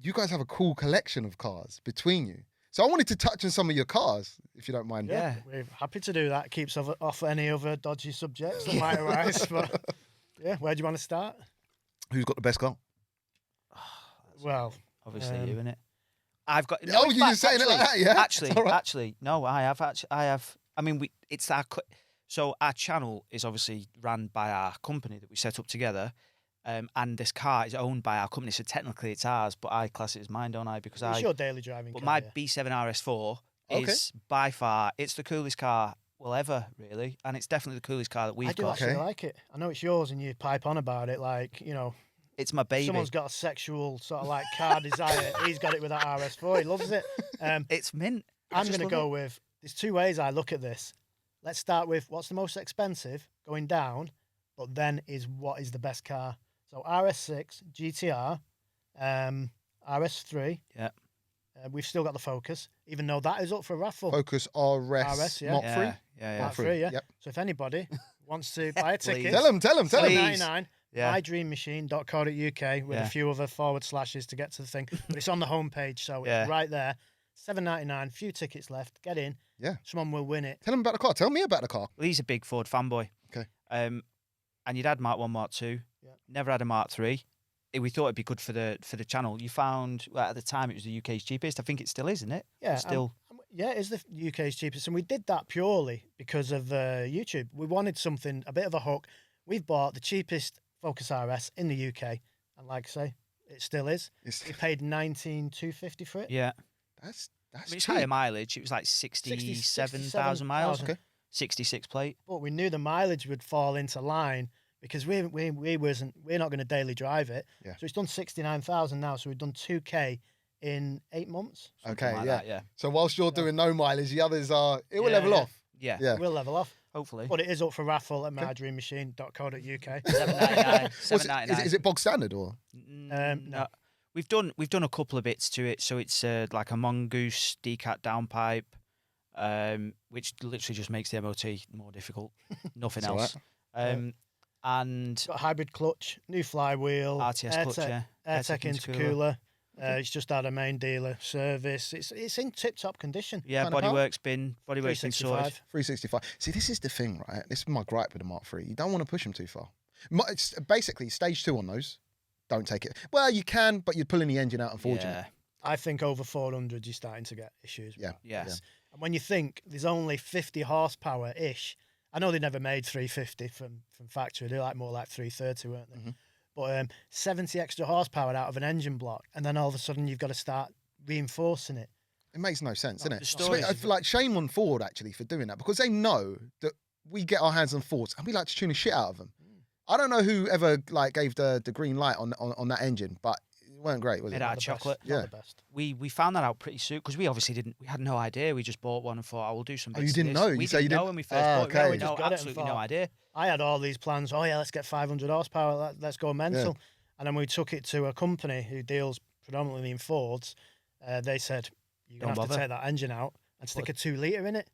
you guys have a cool collection of cars between you. So I wanted to touch on some of your cars, if you don't mind. Yeah. We're happy to do that. Keeps off any other dodgy subjects that might arise. But yeah, where do you want to start? Who's got the best car? Well, Obviously, you innit? I've got. Oh, in you're fact, saying it like that, yeah? Actually, All right. actually, no. I have. I mean, it's our. So our channel is obviously run by our company that we set up together, and this car is owned by our company. So technically, it's ours, but I class it as mine, don't I? Because it's your daily driving But car. my yeah. B7 RS4 Okay. is by far it's the coolest car we'll ever really, and it's definitely the coolest car that we've I do got. actually Okay. like it. I know it's yours, and you pipe on about it like It's my baby. someone's got a sexual sort of like car desire. He's got it with that RS4. He loves it. It's mint. I I'm just going to love go with. There's two ways I look at this. Let's start with what's the most expensive going down, but then is what is the best car. So RS6 GTR, RS3. Yeah. We've still got the Focus, even though that is up for raffle. Focus RS, RS, yeah. Mark it. 3. Yeah. Mark free. 3, yeah. Yep. So if anybody wants to buy a Please. ticket, Tell him. Please. $7.99. Yeah. mydreammachine.co.uk with Yeah. a few other // to get to the thing. But it's on the homepage, so Yeah. it's right there. $7.99, few tickets left. Get in. Yeah. Someone will win it. Tell him about the car. Tell me about the car. Well, he's a big Ford fanboy. Okay. And you'd had Mark 1, Mark 2. Yeah. Never had a Mark 3. We thought it'd be good for the channel. You found at the time it was the UK's cheapest. I think it still is, isn't it? Yeah, Still. Yeah, it is the UK's cheapest. And we did that purely because of YouTube. We wanted something, a bit of a hook. We've bought the cheapest Focus RS in the UK. And like I say, it still is. It's, We paid $19,250 for it. Yeah. that's I mean, it's cheap. higher mileage. It was like 67,000 miles. Okay. 66 plate. But we knew the mileage would fall into line because we're not going to daily drive it. Yeah. So it's done 69,000 now. So we've done 2K in 8 months. something Okay, like yeah. that, yeah. So whilst you're doing no mileage, the others are. It will Yeah, level yeah. off. Yeah. Yeah. We'll level off. Hopefully. But it is up for raffle at mydreammachine.co.uk. $7.99. What's it- $7.99. is it bog standard or? No. We've done a couple of bits to it. So it's like a Mongoose decat downpipe, which literally just makes the MOT more difficult. Nothing It's all else. And Got a hybrid clutch, new flywheel, RTS clutch, yeah. AirTech intercooler. It's just had a main dealer service. It's in tip-top condition. Yeah, Kind of power? bodywork's been sorted. 365. 365. See, this is the thing, right? This is my gripe with the Mark III. You don't want to push them too far. It's basically stage 2 on those. Don't take it. Well, you can, but you're pulling the engine out, unfortunately. Yeah. I think over 400, you're starting to get issues. with Yeah. that. Yes. And when you think there's only 50 horsepower-ish, I know they never made 350 from factory. They're more like 330, weren't they? Mhm. But 70 extra horsepower out of an engine block, and then all of a sudden you've got to start reinforcing it. It makes no sense, No, doesn't it? the story I is- feel like shame on Ford actually for doing that because they know that we get our hands on Fords and we like to tune the shit out of them. I don't know who ever gave the green light on that engine, but it weren't great, was Made it? out Not of the chocolate. Best, not Yeah. the best. We found that out pretty soon because we obviously we had no idea. We just bought one and thought, I will do some Oh, bits you to didn't this. know? We You say you didn't know didn't- when we first Ah, bought it. okay. We We no, just got it and absolutely no thought- idea. I had all these plans. Oh yeah, let's get 500 horsepower. Let's go mental. And then we took it to a company who deals predominantly in Fords. They said you're Don't gonna have to bother. take that engine out and stick a 2 litre in it.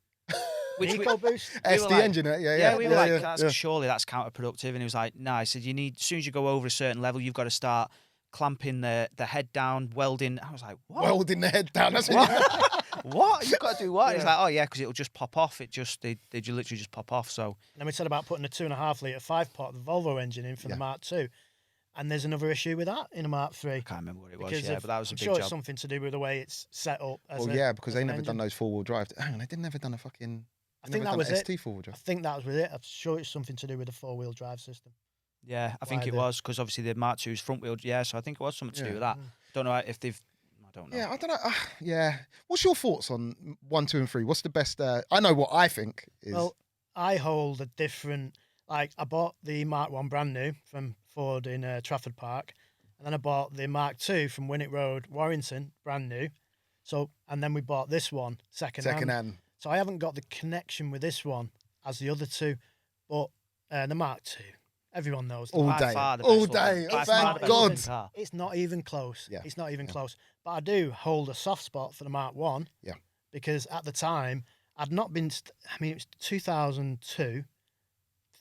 Which we- EcoBoost. SD were like- engine, yeah. Yeah, we were like, yeah. surely that's counterproductive. And he was like, no, I said, you need, as soon as you go over a certain level, you've got to start clamping the head down, welding. I was like, what? Welding the head down. That's What? it. What? You've got to do what? He was Yeah. like, oh, yeah, because it'll just pop off. They literally just pop off. So, And then we said about putting a 2.5 litre 5-pot, the Volvo engine in for Yeah. the Mark II. And there's another issue with that in a Mark III. I can't remember what it was, Because yeah, of- but that was a I'm big sure job. it's something to do with the way it's set up. As Well, a, yeah, because as they an never engine. done those 4-wheel drive. Hang on, they never done a fucking. I they think never that done was an it. ST 4-wheel I drive. think that was with it. I'm sure it's something to do with the 4-wheel drive system. Yeah, I think Why it the- was because obviously the Mark II's front wheel. Yeah, so I think it was something to Yeah. do with that. Don't know if they've. I don't know. Yeah, I don't know. Yeah. What's your thoughts on 1, 2, and 3? What's the best? I know what I think is. Well, I hold a different. Like, I bought the Mark 1 brand new from Ford in Trafford Park, and then I bought the Mark 2 from Winnick Road, Warrington, brand new. So, and then we bought this one second second-hand. So I haven't got the connection with this one as the other two, but the Mark 2, Everyone knows that. All By day. far the All best looking- day. by Oh, far thank the best God. looking car. It's not even close. Yeah, It's not even yeah. close. But I do hold a soft spot for the Mark 1. Yeah. Because at the time, I'd not been, it was 2002,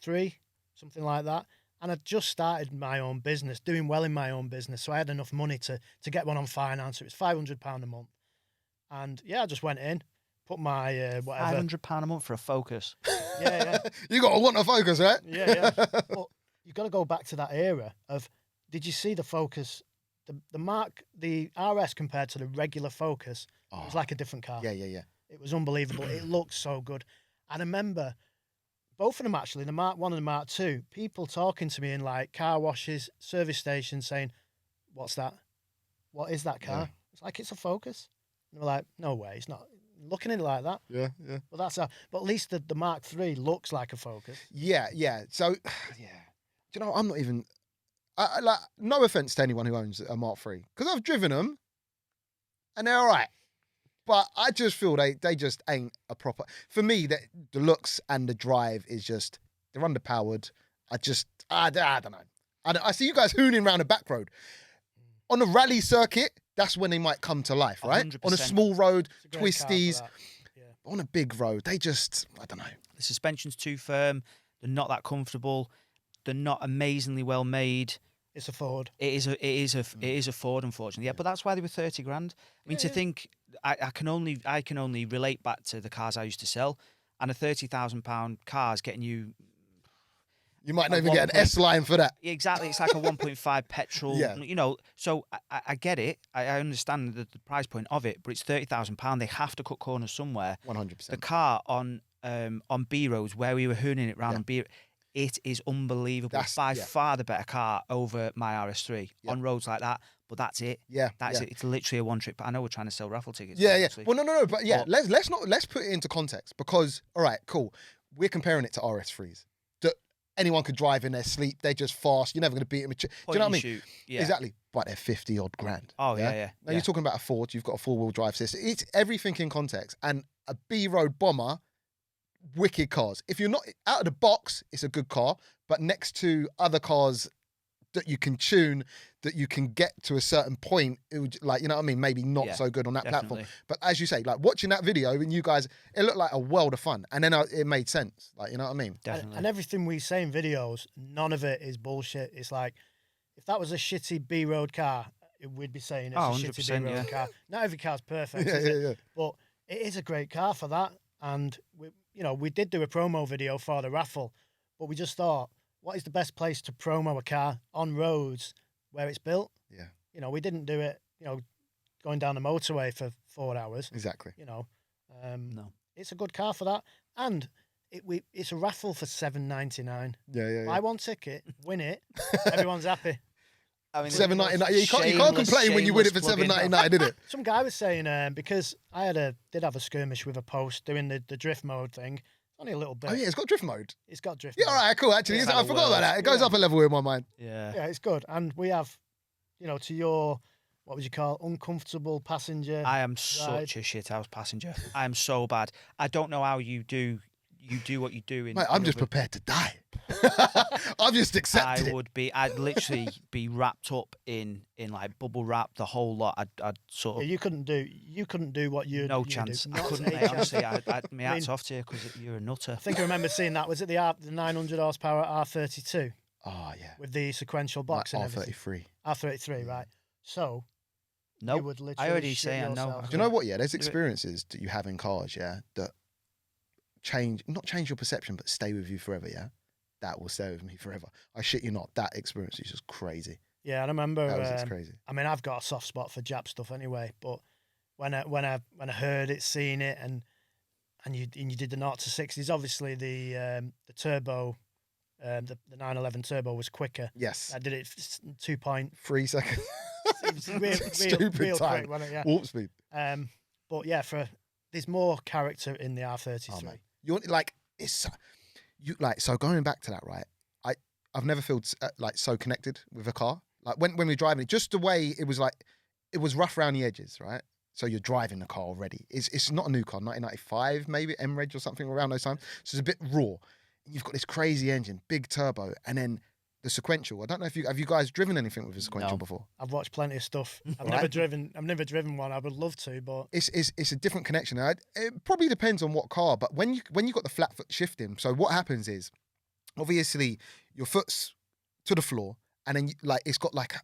3, something like that. And I'd just started my own business, doing well in my own business. So I had enough money to get one on finance. It was £500 a month. And yeah, I just went in, put my whatever. £500 a month for a Focus. Yeah, You got to want a Focus, right? yeah. But you've got to go back to that era of, did you see the Focus, the RS compared to the regular Focus? It was like a different car. Yeah, yeah, yeah. It was unbelievable. It looked so good. And I remember both of them actually, the Mark 1 and the Mark 2, people talking to me in like car washes, service stations saying, "What's that? What is that car?" Yeah. It's like, it's a Focus. And they were like, "No way, it's not." Looking at it like that. Yeah, yeah. But that's how, but at least the Mark 3 looks like a Focus. Yeah, yeah. So, yeah. Do you know, I'm not even. Like, no offense to anyone who owns a Mark III, because I've driven them, and they're all right. But I just feel they just ain't a proper. For me, the looks and the drive is just, they're underpowered. I don't know. I see you guys hooning around a back road. On a rally circuit, that's when they might come to life, right? 100%. On a small road, It's a great car for twisties. that. Yeah. On a big road, they just, I don't know. The suspension's too firm. They're not that comfortable. They're not amazingly well made. It's a Ford. It is a Ford, unfortunately. Yeah, but that's why they were 30 grand. I mean, to think, I can only relate back to the cars I used to sell, and a £30,000 car is getting you You might not A even get an 1. S line for that. exactly. It's like a 1.5 petrol. Yeah. You know, so I get it. I understand the price point of it, but it's £30,000. They have to cut corners somewhere. 100%. The car on B roads where we were hooning it round Yeah. on B. It is unbelievable. That's- By yeah. far the better car over my RS3 Yeah. on roads like that. But that's it. Yeah, That's yeah. it. It's literally a one trip. I know we're trying to sell raffle tickets. Yeah, yeah. obviously. Well, no, but yeah, But- let's put it into context, because all right, cool. We're comparing it to RS3s that anyone could drive in their sleep. They're just fast. You're never going to beat them. Do you Point know what I and mean? shoot. Yeah. Exactly. But they're 50 odd grand. Oh, yeah. Now yeah. you're talking about a Ford. You've got a 4-wheel drive system. It's everything in context. And a B road bomber, wicked cars. If you're not out of the box, it's a good car. But next to other cars that you can tune, that you can get to a certain point, it would, like, you know what I mean? Maybe not Yeah, so good on that platform. definitely. But as you say, like watching that video and you guys, it looked like a world of fun. And then it made sense. Like, you know what I mean? Definitely. And everything we say in videos, none of it is bullshit. It's like, if that was a shitty B road car, we'd be saying it's Oh, a shitty 100%, B road yeah. car. Not every car's perfect, Yeah, is yeah, it? yeah. But it is a great car for that. And we did do a promo video for the raffle, but we just thought, what is the best place to promo a car on roads where it's built? Yeah. We didn't do it, going down the motorway for 4 hours. Exactly. No. It's a good car for that, and it's a raffle for $7.99. Yeah. Buy one ticket, win it, everyone's happy. I mean, $7.99. Yeah, you can't shameless- complain when you win it for shameless plug-in. $7.99, did it? Some guy was saying because I did have a skirmish with a post doing the drift mode thing. Only a little bit. Oh yeah, it's got drift mode. It's got drift. Yeah, mode. all right, cool. Actually, Yeah, I like a forgot about world. that. It goes Yeah. up a level in my mind. Yeah. Yeah, it's good, and we have, to your, what would you call, uncomfortable passenger. I am such a shithouse passenger. I am so bad. I don't know how you do what you do in. Mate, I'm in just other- prepared to die. I've just accepted it. I'd literally be wrapped up in like bubble wrap, the whole lot. I'd sort Yeah, of you couldn't do what you. no you chance. Do. I Not couldn't, a mate. chance. Honestly, my hats mean- off to you because you're a nutter. I think I remember seeing that. Was it the 900 horsepower R32 Oh yeah. with the sequential box and everything? R33. R33, right? So No, you would literally I already shit say I know. yourself. Do you know what? Yeah, there's Do it. experiences that you have in cars, yeah, that not change your perception, but stay with you forever. Yeah, that will stay with me forever. I shit you not. That experience is just crazy. Yeah, I remember. That was just crazy. I mean, I've got a soft spot for Jap stuff anyway. But when I heard it, seen it, and you did the 0 to 60s, obviously the turbo, the 911 turbo was quicker. Yes. I did it 2 point. 3 seconds. It was real Stupid time. quick, wasn't it? Yeah. Warp speed. But yeah, there's more character in the R33. Oh, mate. You're like, so going back to that, right? I've never felt like so connected with a car. Like when we were driving it, just the way it was like, it was rough around the edges, right? So you're driving the car already. It's not a new car, 1995 maybe, M-Reg or something around those times. So it's a bit raw. You've got this crazy engine, big turbo, and then the sequential. I don't know if you guys driven anything with a sequential No. before. I've watched plenty of stuff. I've Right. never driven one. I would love to, but It's a different connection. It probably depends on what car, but when you got the flat foot shifting, so what happens is, obviously your foot's to the floor, and then it's got like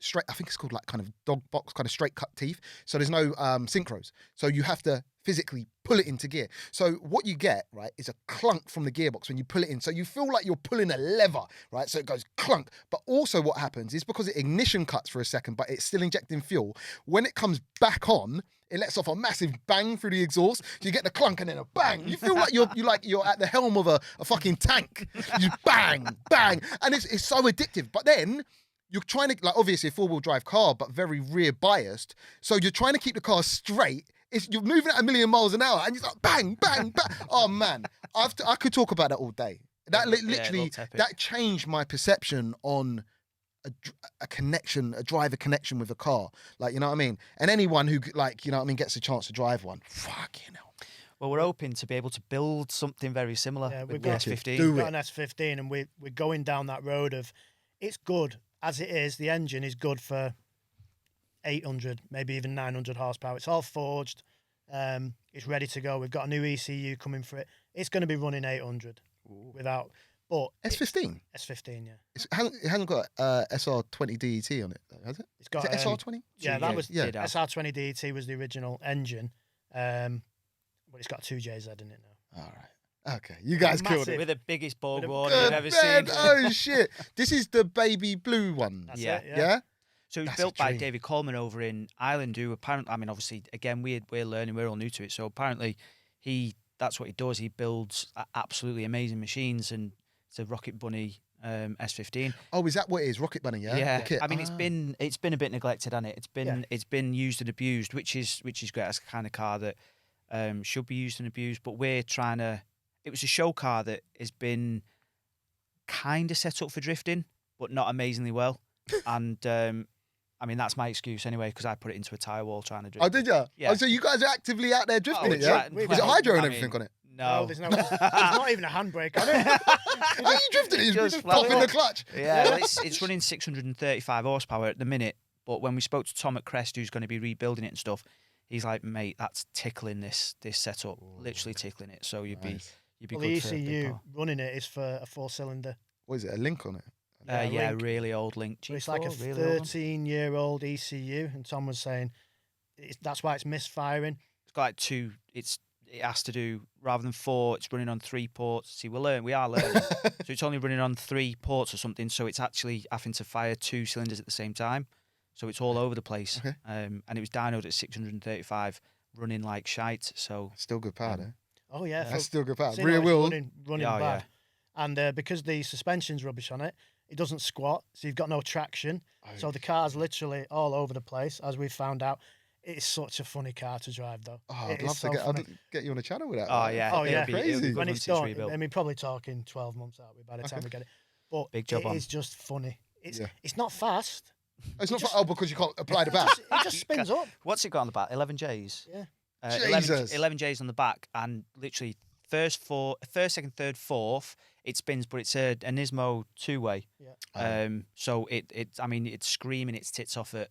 straight. I think it's called like kind of dog box, kind of straight cut teeth. So there's no synchros. So you have to physically pull it into gear. So what you get, right, is a clunk from the gearbox when you pull it in. So you feel like you're pulling a lever, right? So it goes clunk. But also what happens is because the ignition cuts for a second, but it's still injecting fuel. When it comes back on, it lets off a massive bang through the exhaust. So you get the clunk and then a bang. You feel like you're at the helm of a fucking tank. You bang, bang. And it's so addictive. But then you're trying to, like, obviously a four-wheel drive car, but very rear biased. So you're trying to keep the car straight. You're moving at 1,000,000 miles an hour and you're like bang, bang, bang. Oh man, I could talk about that all day. That literally, looks epic. that changed my perception on a connection, a driver connection with a car. Like, you know what I mean? And anyone who, like, you know what I mean, gets a chance to drive one, fucking hell. Well, we're hoping to be able to build something very similar Yeah, with we've the got- S15. Do we've it. got an S15, and we're going down that road of it's good as it is. The engine is good for 800, maybe even 900 horsepower. It's all forged. It's ready to go. We've got a new ECU coming for it. It's going to be running 800 without. But S15. S15, yeah. It hasn't got SR20 DET on it, though, has it? It's got Is it SR20? Yeah, that was yeah. Did have. SR20 DET was the original engine, but it's got 2JZ in it now. All right. Okay. You guys killed Massive. it. With the biggest ball With a- warning you've Good ever man. seen. Oh, shit. This is the baby blue one. That's Yeah. it, Yeah? So it was That's a built by dream. David Coleman over in Ireland, who apparently, I mean, obviously, again, we're learning, we're all new to it. So apparently, that's what he does. He builds absolutely amazing machines, and it's a Rocket Bunny S15. Oh, is that what it is? Rocket Bunny, yeah? The kit. I mean, Ah. it's been a bit neglected, hasn't it? It's been used and abused, which is great. That's the kind of car that should be used and abused. But we're trying to. It was a show car that has been kind of set up for drifting, but not amazingly well. And I mean, that's my excuse anyway, because I put it into a tyre wall trying to drift. Oh, did you? Yeah. Oh, so you guys are actively out there drifting it, yeah? we're Is it well, hydro and I everything mean, on it? No, There's not even a handbrake on it. Are you drifting it? You Just just pop in flat the out. clutch. Yeah, well, it's running 635 horsepower at the minute. But when we spoke to Tom at Crest, who's going to be rebuilding it and stuff, he's like, mate, that's tickling this setup, literally tickling it. So you'd Nice. be Well, good the for a big ECU car. running it is for a 4-cylinder. What is it? A link on it? Yeah, Link. really old Link. So it's like a G4, really old one. 13-year-old ECU, and Tom was saying that's why it's misfiring. It's got like two. It has to do rather than 4. It's running on 3 ports. See, we are learning. So it's only running on 3 ports or something. So it's actually having to fire 2 cylinders at the same time. So it's all over the place. Okay. And it was dynoed at 635, running like shite. So Still good power, though. Oh yeah, That's still good power. so, Rear it's wheel. running Yeah, bad. And because the suspension's rubbish on it, it doesn't squat, so you've got no traction. So the car's literally all over the place, as we've found out. It's such a funny car to drive, though. Oh, It I'd is love so to funny. get you on a channel with that. Oh man. yeah, Oh, it'll yeah. be, it'll be Crazy. good When once it's done, rebuilt. I mean, probably talking 12 months out by the time we get it. But Big job it on. is just funny. It's Yeah. it's not fast. It's not just- oh, because you can't apply the It back. just, it just spins up. What's it got on the back? 11Js. Yeah. 11, Jesus. 11Js on the back, and literally first, second, third, fourth, it spins, but it's a Nismo 2-way. Yeah. So I mean, it's screaming its tits off at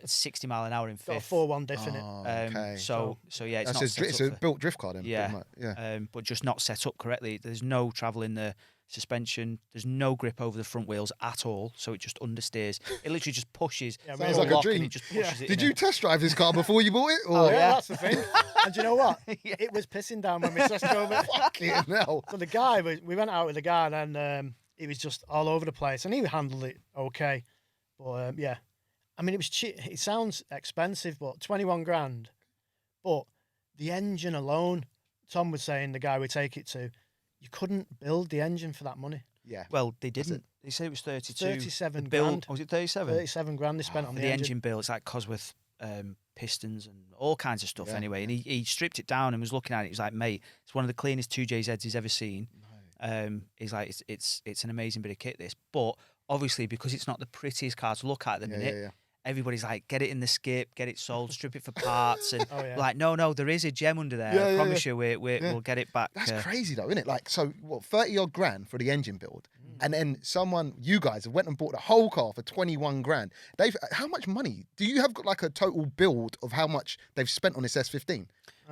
60 mile an hour in Got a fifth. 4-1 diff in it. Oh, okay. So yeah, it's That's not a, set it's up a for- built drift car then. pretty Yeah. much. Yeah. but just not set up correctly. There's no travel in the suspension. There's no grip over the front wheels at all, so it just understeers. It literally just pushes. Yeah, It's Sounds all like a lock and dream. It just pushes it Did in you test drive this car before you bought it? Or Oh, yeah, yeah. that's the thing. And do you know what? Yeah. It was pissing down when we switched over. fucking hell. So the guy, we went out with the guy, and he was just all over the place, and he handled it okay. But yeah, I mean, it was cheap. It sounds expensive, but 21 grand. But the engine alone, Tom was saying, the guy we take it to, you couldn't build the engine for that money. Yeah. Well, they didn't. They said it was 32. 37 The build, grand. was it 37? 37 grand they spent on For the the engine. engine build, it's like Cosworth pistons and all kinds of stuff Yeah. anyway. And he stripped it down and was looking at it. He was like, mate, it's one of the cleanest 2JZs he's ever seen. He's like, it's an amazing bit of kit, this. But obviously, because it's not the prettiest car to look at the Yeah, minute, yeah. everybody's like, get it in the skip, get it sold, strip it for parts. And Oh, yeah. like, no, there is a gem under there. Yeah, I yeah, promise yeah. you, we'll get it back. That's crazy though, isn't it? Like, so what, 30 odd grand for the engine build, and then you guys went and bought the whole car for 21 grand. How much money do you have got like a total build of how much they've spent on this S15?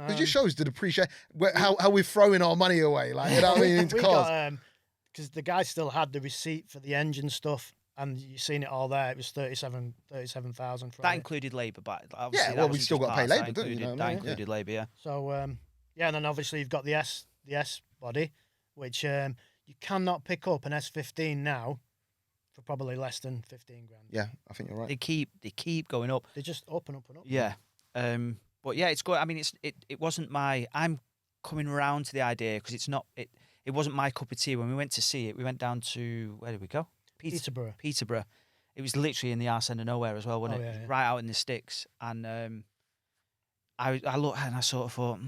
It just shows the depreciation, how we're throwing our money away, like, you know what I mean, into cars. Because the guy still had the receipt for the engine stuff, and you've seen it all there. It was 37,000. That included labour, but obviously Yeah, that well, we wasn't still just got to pay parts, labour, don't you? You know what I That mean? included labour, yeah. So and then obviously you've got the S body, which you cannot pick up an S15 now for probably less than 15 grand. Yeah, I think you're right. They keep going up. They just up and up and up. Yeah. But yeah, it's good. I mean, it wasn't I'm coming around to the idea because it wasn't my cup of tea. When we went to see it, we went down to, where did we go? Peterborough. It was literally in the arse end of nowhere as well, wasn't it? Yeah. Right out in the sticks. And I looked and I sort of thought,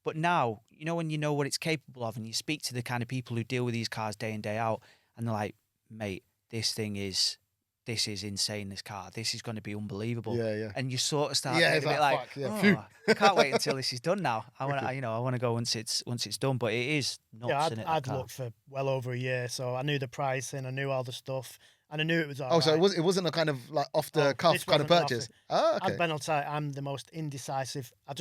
But now, you know, when you know what it's capable of and you speak to the kind of people who deal with these cars day in, day out, and they're like, mate, this is insane, this car. This is going to be unbelievable. Yeah. And you sort of start Yeah, getting a bit like, like, fuck, yeah, phew. I can't wait until this is done now. I want to go once it's done, but it is nuts, Yeah, isn't it? I'd looked for well over a year, so I knew the pricing, I knew all the stuff, and I knew it was all Oh, so right. it wasn't a kind of like off the Oh, cuff this kind of wasn't purchase. off Oh, okay. I'll tell you, I'm the most indecisive. I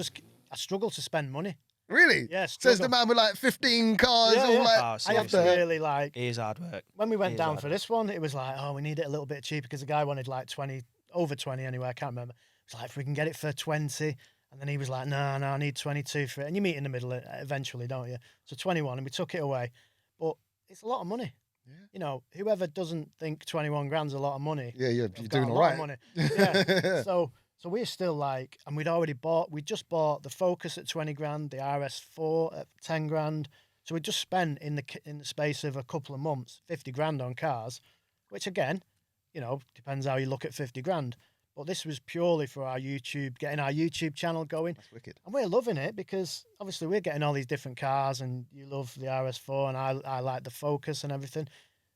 struggle to spend money. Really? Yeah, Says the struggle. man with like 15 cars, Yeah, all yeah. like. Oh, I have to seriously. really like. It is hard work. When we went It is down hard for work. this one, it was like, oh, we need it a little bit cheaper because the guy wanted like 20, over 20 anyway. I can't remember. It's like, if we can get it for 20. And then he was like, no, I need 22 for it. And you meet in the middle eventually, don't you? So 21, and we took it away. But it's a lot of money. Yeah. You know, whoever doesn't think 21 grand's a lot of money. Yeah, you're has got doing a all lot right. of money. Yeah. So we're still like, and we just bought the Focus at 20 grand, the RS4 at 10 grand. So we just spent in the space of a couple of months 50 grand on cars, which again, you know, depends how you look at 50 grand. But this was purely for our YouTube, getting our YouTube channel going. That's wicked. And we're loving it because obviously we're getting all these different cars, and you love the RS4 and I like the Focus and everything.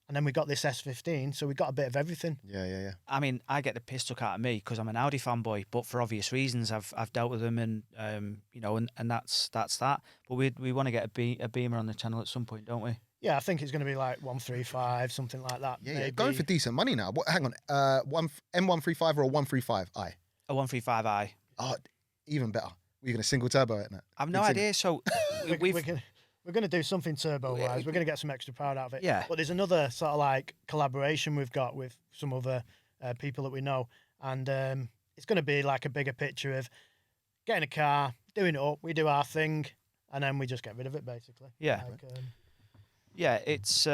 And then we got this S15, so we got a bit of everything. Yeah. I mean, I get the piss took out of me because I'm an Audi fanboy, but for obvious reasons, I've dealt with them, and you know, and that's that. But we want to get a Beamer on the channel at some point, don't we? Yeah, I think it's going to be like 135, something like that. Yeah, maybe. going for decent money now. What? Hang on, M135 or a 135i? A 135i. Oh, even better. We're gonna single turbo it now. I've no Big idea. So We're going to do something turbo-wise. We're going to get some extra power out of it. Yeah. But there's another sort of like collaboration we've got with some other people that we know. And it's going to be like a bigger picture of getting a car, doing it up, we do our thing, and then we just get rid of it, basically. Yeah. Yeah, it's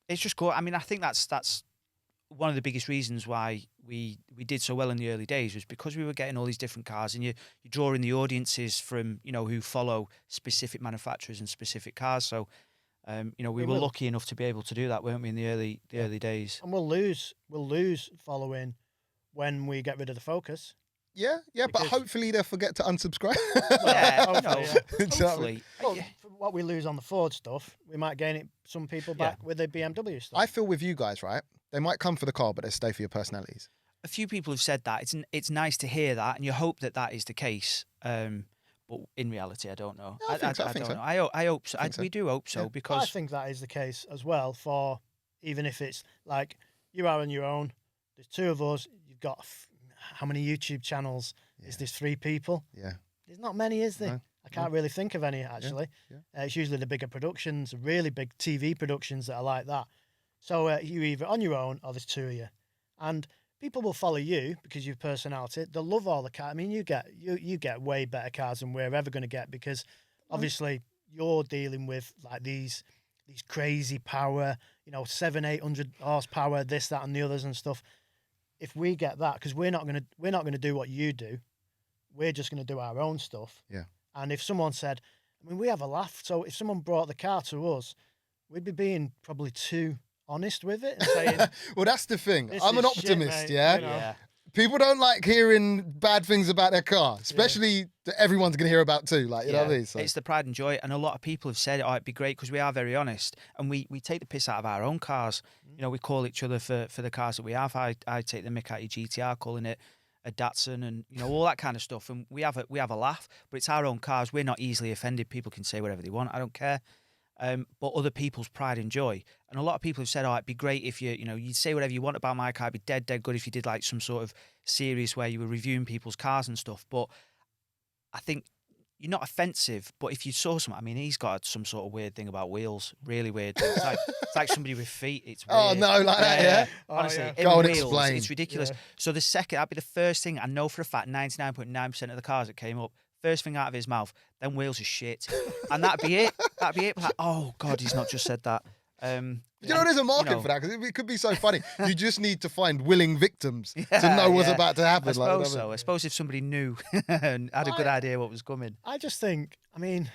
just cool. I mean, I think that's one of the biggest reasons why we did so well in the early days was because we were getting all these different cars, and you're drawing the audiences from, you know, who follow specific manufacturers and specific cars. So, you know, we were lucky enough to be able to do that, weren't we, in the early days? And we'll lose following when we get rid of the Focus. Yeah, but Because- hopefully they'll forget to unsubscribe. Yeah, hopefully, no, yeah. Do you know what I mean? hopefully. Well, for what we lose on the Ford stuff, we might gain it some people back with the BMW stuff. I feel with you guys, right? They might come for the car, but they stay for your personalities. A few people have said that. It's nice to hear that, and you hope that is the case. But in reality, I don't know. Yeah, I think don't so. know. I hope so. think so. We do hope so Yeah. I because think that is the case as well. For even if it's like you are on your own, there's two of us. You've got how many YouTube channels? Is there 3 people? Yeah. There's not many, is there? No, I can't really think of any actually. yeah. It's usually the bigger productions, really big TV productions that are like that. So you're either on your own or there's 2 of you, and people will follow you because you've personality. They'll love all the cars. I mean, you get way better cars than we're ever going to get because obviously you're dealing with like these crazy power, you know, 700-800 horsepower, this, that, and the others and stuff. If we get that, because we're not gonna do what you do, we're just gonna do our own stuff. Yeah. And if someone said, I mean, we have a laugh. So if someone brought the car to us, we'd be being probably too honest with it and saying, Well, that's the thing. This I'm an is shit, optimist, mate, yeah? you know. yeah. People don't like hearing bad things about their car, especially that everyone's going to hear about too. Like, you know what I mean? So, It's the pride and joy, and a lot of people have said, "Oh, it'd be great," because we are very honest, and we take the piss out of our own cars. You know, we call each other for the cars that we have. I take the mick out of GTR, calling it a Datsun, and you know all that kind of stuff. And we have a laugh, but it's our own cars. We're not easily offended. People can say whatever they want. I don't care. but other people's pride and joy. And a lot of people have said, "Oh, it'd be great if you'd say whatever you want about my car. It'd be dead good if you did like some sort of series where you were reviewing people's cars and stuff." But I think you're not offensive. But if you saw something, I mean, he's got some sort of weird thing about wheels, really weird. It's like somebody with feet. It's weird. Oh no, like that, yeah. Honestly, yeah. in Go and wheels, explain. it's ridiculous. Yeah. So that'd be the first thing I know for a fact. 99.9% of the cars that came up, first thing out of his mouth, them wheels are shit, and that'd be it. That'd be it. Like, oh God, he's not just said that. You know, there's a market for that because it could be so funny. You just need to find willing victims to know what's about to happen. I suppose so. I suppose if somebody knew and had a good idea what was coming. I just think, I mean,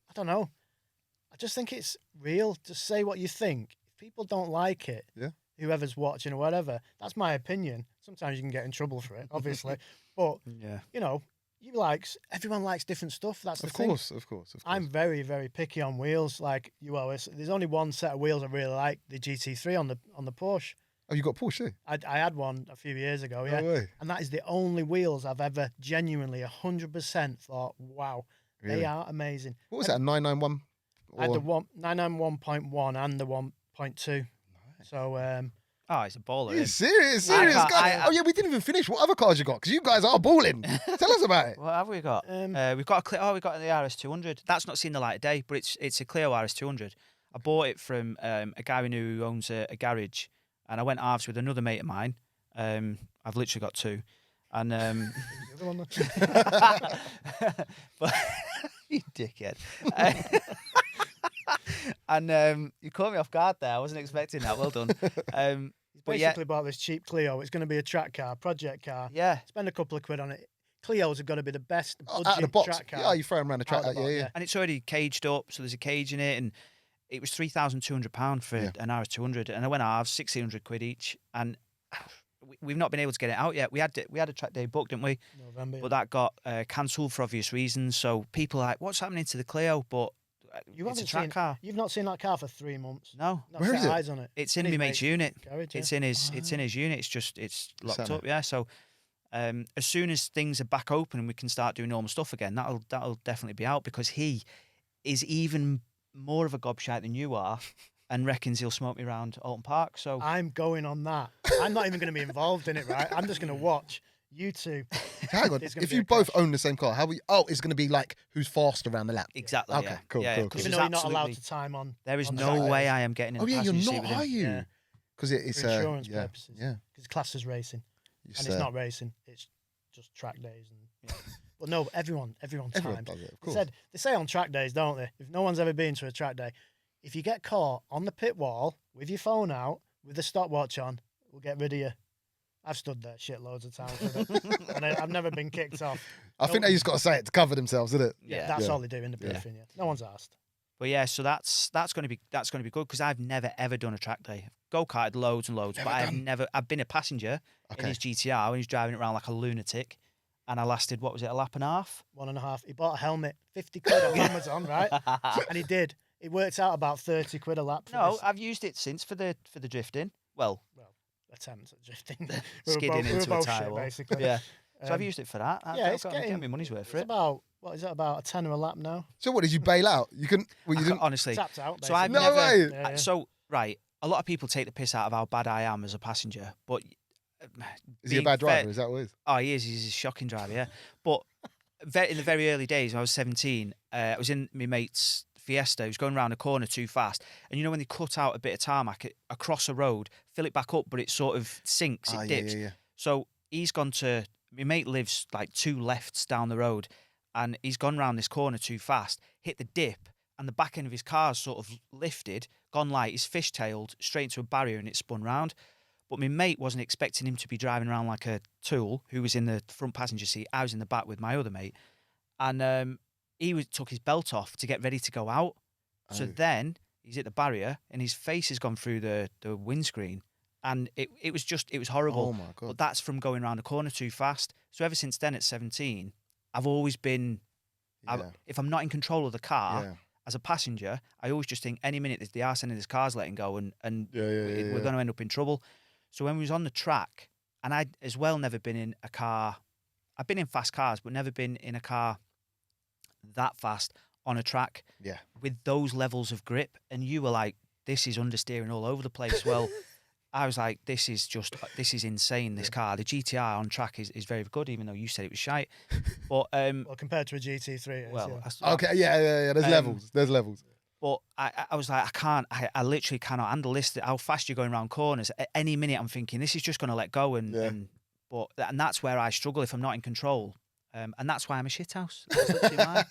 I don't know. I just think it's real. Just say what you think. If people don't like it, Yeah. whoever's watching or whatever, that's my opinion. Sometimes you can get in trouble for it, obviously. But, Yeah. everyone likes different stuff. That's the Of thing. course. I'm very, very picky on wheels. Like you always, there's only one set of wheels I really like, the GT3 on the Porsche. Oh, you got Porsche? I had one a few years ago, yeah. No way. And that is the only wheels I've ever genuinely 100% thought, wow, Really? they are amazing. What was that? 991? I had the 991.1 and the 1.2. So Oh, it's a baller. You're isn't serious guy. I- Oh yeah, we didn't even finish. What other cars you got? Because you guys are balling. Tell us about it. it? What have we got? We've got we've got the RS200. That's not seen the light of day, but it's a Clio RS200. I bought it from a guy we knew who owns a garage, and I went halves with another mate of mine. I've literally got two, and the other one, but you dickhead. And you caught me off guard there. I wasn't expecting that. Well done. But yeah, basically bought this cheap Clio. It's going to be a track car, project car. yeah. Spend a couple of quid on it. Clios have got to be the best Oh, budget out of the box. track car. Yeah, you throw them around the track. Out of the Yeah, box, yeah. yeah. And it's already caged up, so there's a cage in it, and it was £3,200 for Yeah. an RS200, and I went halves, 1,600 quid each, and we've not been able to get it out yet. We had a track day booked, didn't we? November. But that got cancelled for obvious reasons. So people are like, what's happening to the Clio? But you it's a haven't track seen, car. You've not seen that car for 3 months. No, Not Where set is it? eyes on it. it's in his my mate's unit. Garage, It's yeah. in his unit. It's locked Sat up. Yeah. So as soon as things are back open and we can start doing normal stuff again, that'll definitely be out, because he is even more of a gobshite than you are, and reckons he'll smoke me around Alton Park. So I'm going on that. I'm not even going to be involved in it, right? I'm just going to watch you two. Hang on. It's gonna If be you a both crash. own the same car, how will you? Oh, it's going to be like who's fast around the lap. exactly. Okay, yeah. cool, Yeah, cool, 'cause cool. Even there's though you're not allowed absolutely- to time on. There is on the no Saturdays. way I am getting in Oh the yeah, you're passenger seat not, with him. are you? Yeah. Because it's For insurance yeah, purposes. yeah. Because class is racing. It's, And it's not racing. It's just track days. And But no, everyone Everyone times. does it, of They course. said they say on track days, don't they? If no one's ever been to a track day, if you get caught on the pit wall with your phone out with the stopwatch on, we'll get rid of you. I've stood there shitloads of times with it, and I've never been kicked off. I think they just got to say it to cover themselves, isn't it? Yeah. That's Yeah. all they do in the briefing. Yeah. No one's asked. But yeah, so that's going to be good, because I've never ever done a track day. Go karted loads and loads, but I've been a passenger in Okay. his GTR when he's driving it around like a lunatic, and I lasted, what was it, a lap and a half? 1.5. He bought a helmet, 50 quid on Amazon, right? And he did. It worked out about 30 quid a lap. For No, this I've used it since for the drifting. Well, attempt at drifting. skidding we were into a both tyre shit, wall. basically. Yeah. So I've Um, used it for that. yeah, it's I'm getting getting my money's worth for It's it. about, what is it, about a tenner a lap now? So what did you bail out? You couldn't. Well, you didn't. Honestly, Tapped out. so I've basically. No never. way. Yeah, yeah. So right, a lot of people take the piss out of how bad I am as a passenger, but Is he a being bad fair- driver? Is that what it is? Oh, he is. He's a shocking driver, yeah. But in the very early days, when I was 17, I was in my mate's Fiesta. He was going around a corner too fast. And you know when they cut out a bit of tarmac across a road, fill it back up, but it sort of sinks, Ah, it yeah, dips. yeah, yeah. So he's gone to, my mate lives like 2 lefts down the road, and he's gone round this corner too fast, hit the dip, and the back end of his car's sort of lifted, gone light, he's fishtailed straight into a barrier, and it spun round. But my mate wasn't expecting him to be driving around like a tool, who was in the front passenger seat. I was in the back with my other mate. And took his belt off to get ready to go out. So Oh. then he's at the barrier and his face has gone through the windscreen. And it was horrible. Oh my god. But that's from going around a corner too fast. So ever since then at 17, I've always been, Yeah. if I'm not in control of the car, Yeah. as a passenger, I always just think any minute the arse end of this car's letting go and Yeah, we're going to end up in trouble. So when we was on the track, and I'd as well never been in a car, I've been in fast cars, but never been in a car that fast on a track Yeah. with those levels of grip, and you were like, "This is understeering all over the place." Well, I was like, "This is insane. This car, the GTR on track is very good, even though you said it was shite." But Well, compared to a GT3, it is, well, yeah. Okay. Yeah. There's levels. There's levels. But I was like, I literally cannot handle this. How fast you're going around corners. At any minute, I'm thinking this is just going to let go, and that's where I struggle if I'm not in control. And that's why I'm a shithouse. That's literally why.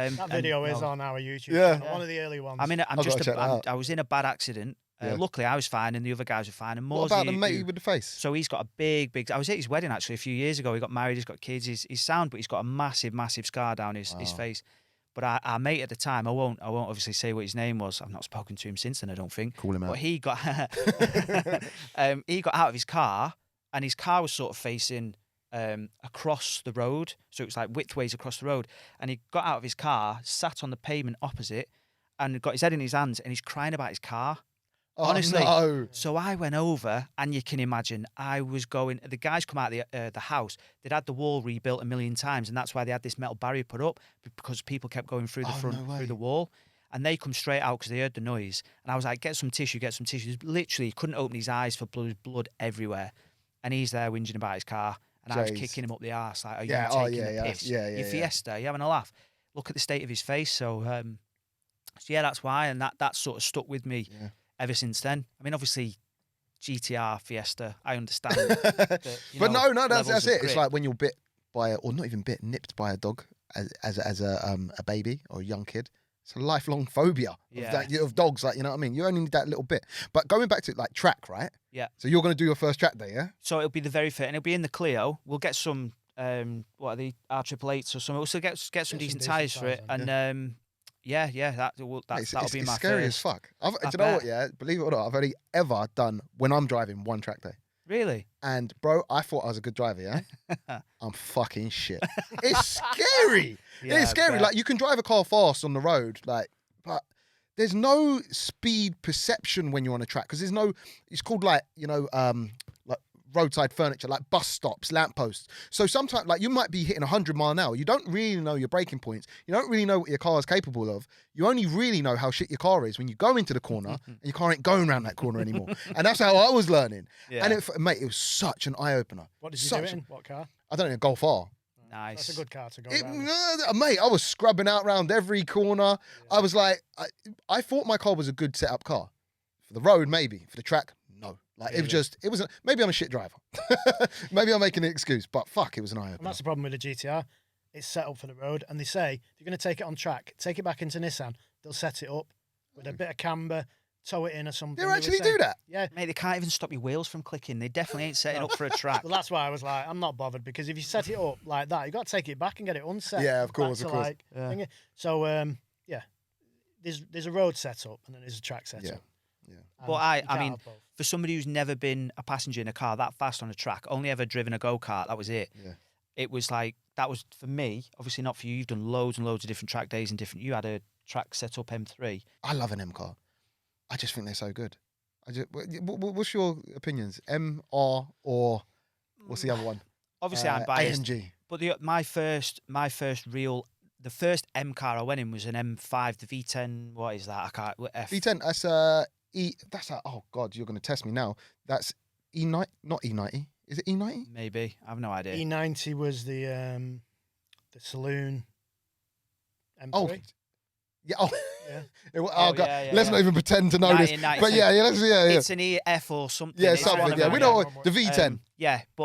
That video is on our YouTube Yeah. channel, one of the early ones. I mean, I've gotta check that out. I was in a bad accident. Yeah. Luckily, I was fine, and the other guys were fine. And What Morsey, about the mate with the face? So he's got a big. I was at his wedding actually a few years ago. He got married. He's got kids. He's sound, but he's got a massive scar down his face. But our mate at the time, I won't obviously say what his name was. I've not spoken to him since then, I don't think. Call him out. But he got he got out of his car, and his car was sort of facing across the road, so it was like widthways across the road. And he got out of his car, sat on the pavement opposite, and got his head in his hands, and he's crying about his car. Oh, Honestly. no. So I went over, and you can imagine I was going. The guys come out of the house. They'd had the wall rebuilt a million times, and that's why they had this metal barrier put up, because people kept going through the front, no way. through the wall. And they come straight out because they heard the noise. And I was like, get some tissue, get some tissue. Literally, he couldn't open his eyes for blood everywhere. And he's there whinging about his car. And I was Jeez. kicking him up the arse. Like, are you Yeah, taking yeah, the yeah, piss? yeah, Your yeah. Fiesta, you having a laugh? Look at the state of his face. So yeah, that's why. And that sort of stuck with me ever since then. I mean, obviously, GTR, Fiesta, I understand. That, But no, that's levels it. of It's grip. like when you're bit by, or not even bit, nipped by a dog as a baby or a young kid. It's a lifelong phobia of dogs. Like, you know what I mean? You only need that little bit. But going back to like track, right? Yeah. So you're going to do your first track day, yeah? So it'll be the very first, and it'll be in the Clio. We'll get some, what are the R888s or something. We'll still get some decent tyres for it. tyres, And that'll be my scary first. as fuck. Do I you know what? bet. Yeah, believe it or not, I've only ever done when I'm driving one track day. Really? And bro, I thought I was a good driver, yeah? I'm fucking shit. It's scary. Yeah, It's I scary. bet. Like, you can drive a car fast on the road, like, but there's no speed perception when you're on a track, because there's no, it's called like, like roadside furniture, like bus stops, lampposts. So sometimes, like, you might be hitting 100 mile an hour. You don't really know your braking points. You don't really know what your car is capable of. You only really know how shit your car is when you go into the corner and your car ain't going around that corner anymore. And that's how I was learning. Yeah. And it was such an eye opener. What did you do it in? What car? I don't know, Golf R. Nice. That's a good car to go around. Mate, I was scrubbing out around every corner. I was like, I thought my car was a good setup car. For the road, maybe. For the track, no. Like, maybe I'm a shit driver. Maybe I'm making an excuse, but fuck, it was an eye And opener. that's the problem with the GTR. It's set up for the road, and they say, if you're going to take it on track, take it back into Nissan. They'll set it up with a bit of camber, tow it in or something. They were actually saying. do that? Yeah. Mate, they can't even stop your wheels from clicking. They definitely ain't setting up for a track. Well, that's why I was like, I'm not bothered, because if you set it up like that, you got to take it back and get it unset. Yeah, of back course, to, of course. like, Yeah. thingy. So, yeah, there's a road set up and then there's a track set Yeah. up. Yeah. And But you I can't mean, have both. for somebody who's never been a passenger in a car that fast on a track, only ever driven a go-kart, that was it. Yeah. It was like, that was for me, obviously not for you. You've done loads and loads of different track days and you had a track set up M3. I love an M car. I just think they're so good. What's your opinions? M, R, or what's the other one? Obviously, I'm biased. AMG. But my first the first M car I went in was an M5, the V10. What is that? I can't. V10, that's oh God, you're going to test me now. That's E90, not E90. Is it E90? Maybe. I have no idea. E90 was the saloon M3. Oh, yeah. Oh, Yeah. God. yeah, Let's yeah. not even pretend to know this. 1990. But yeah. It's an EF or something. Yeah, It's one something. of Yeah, them. we know yeah. the V10.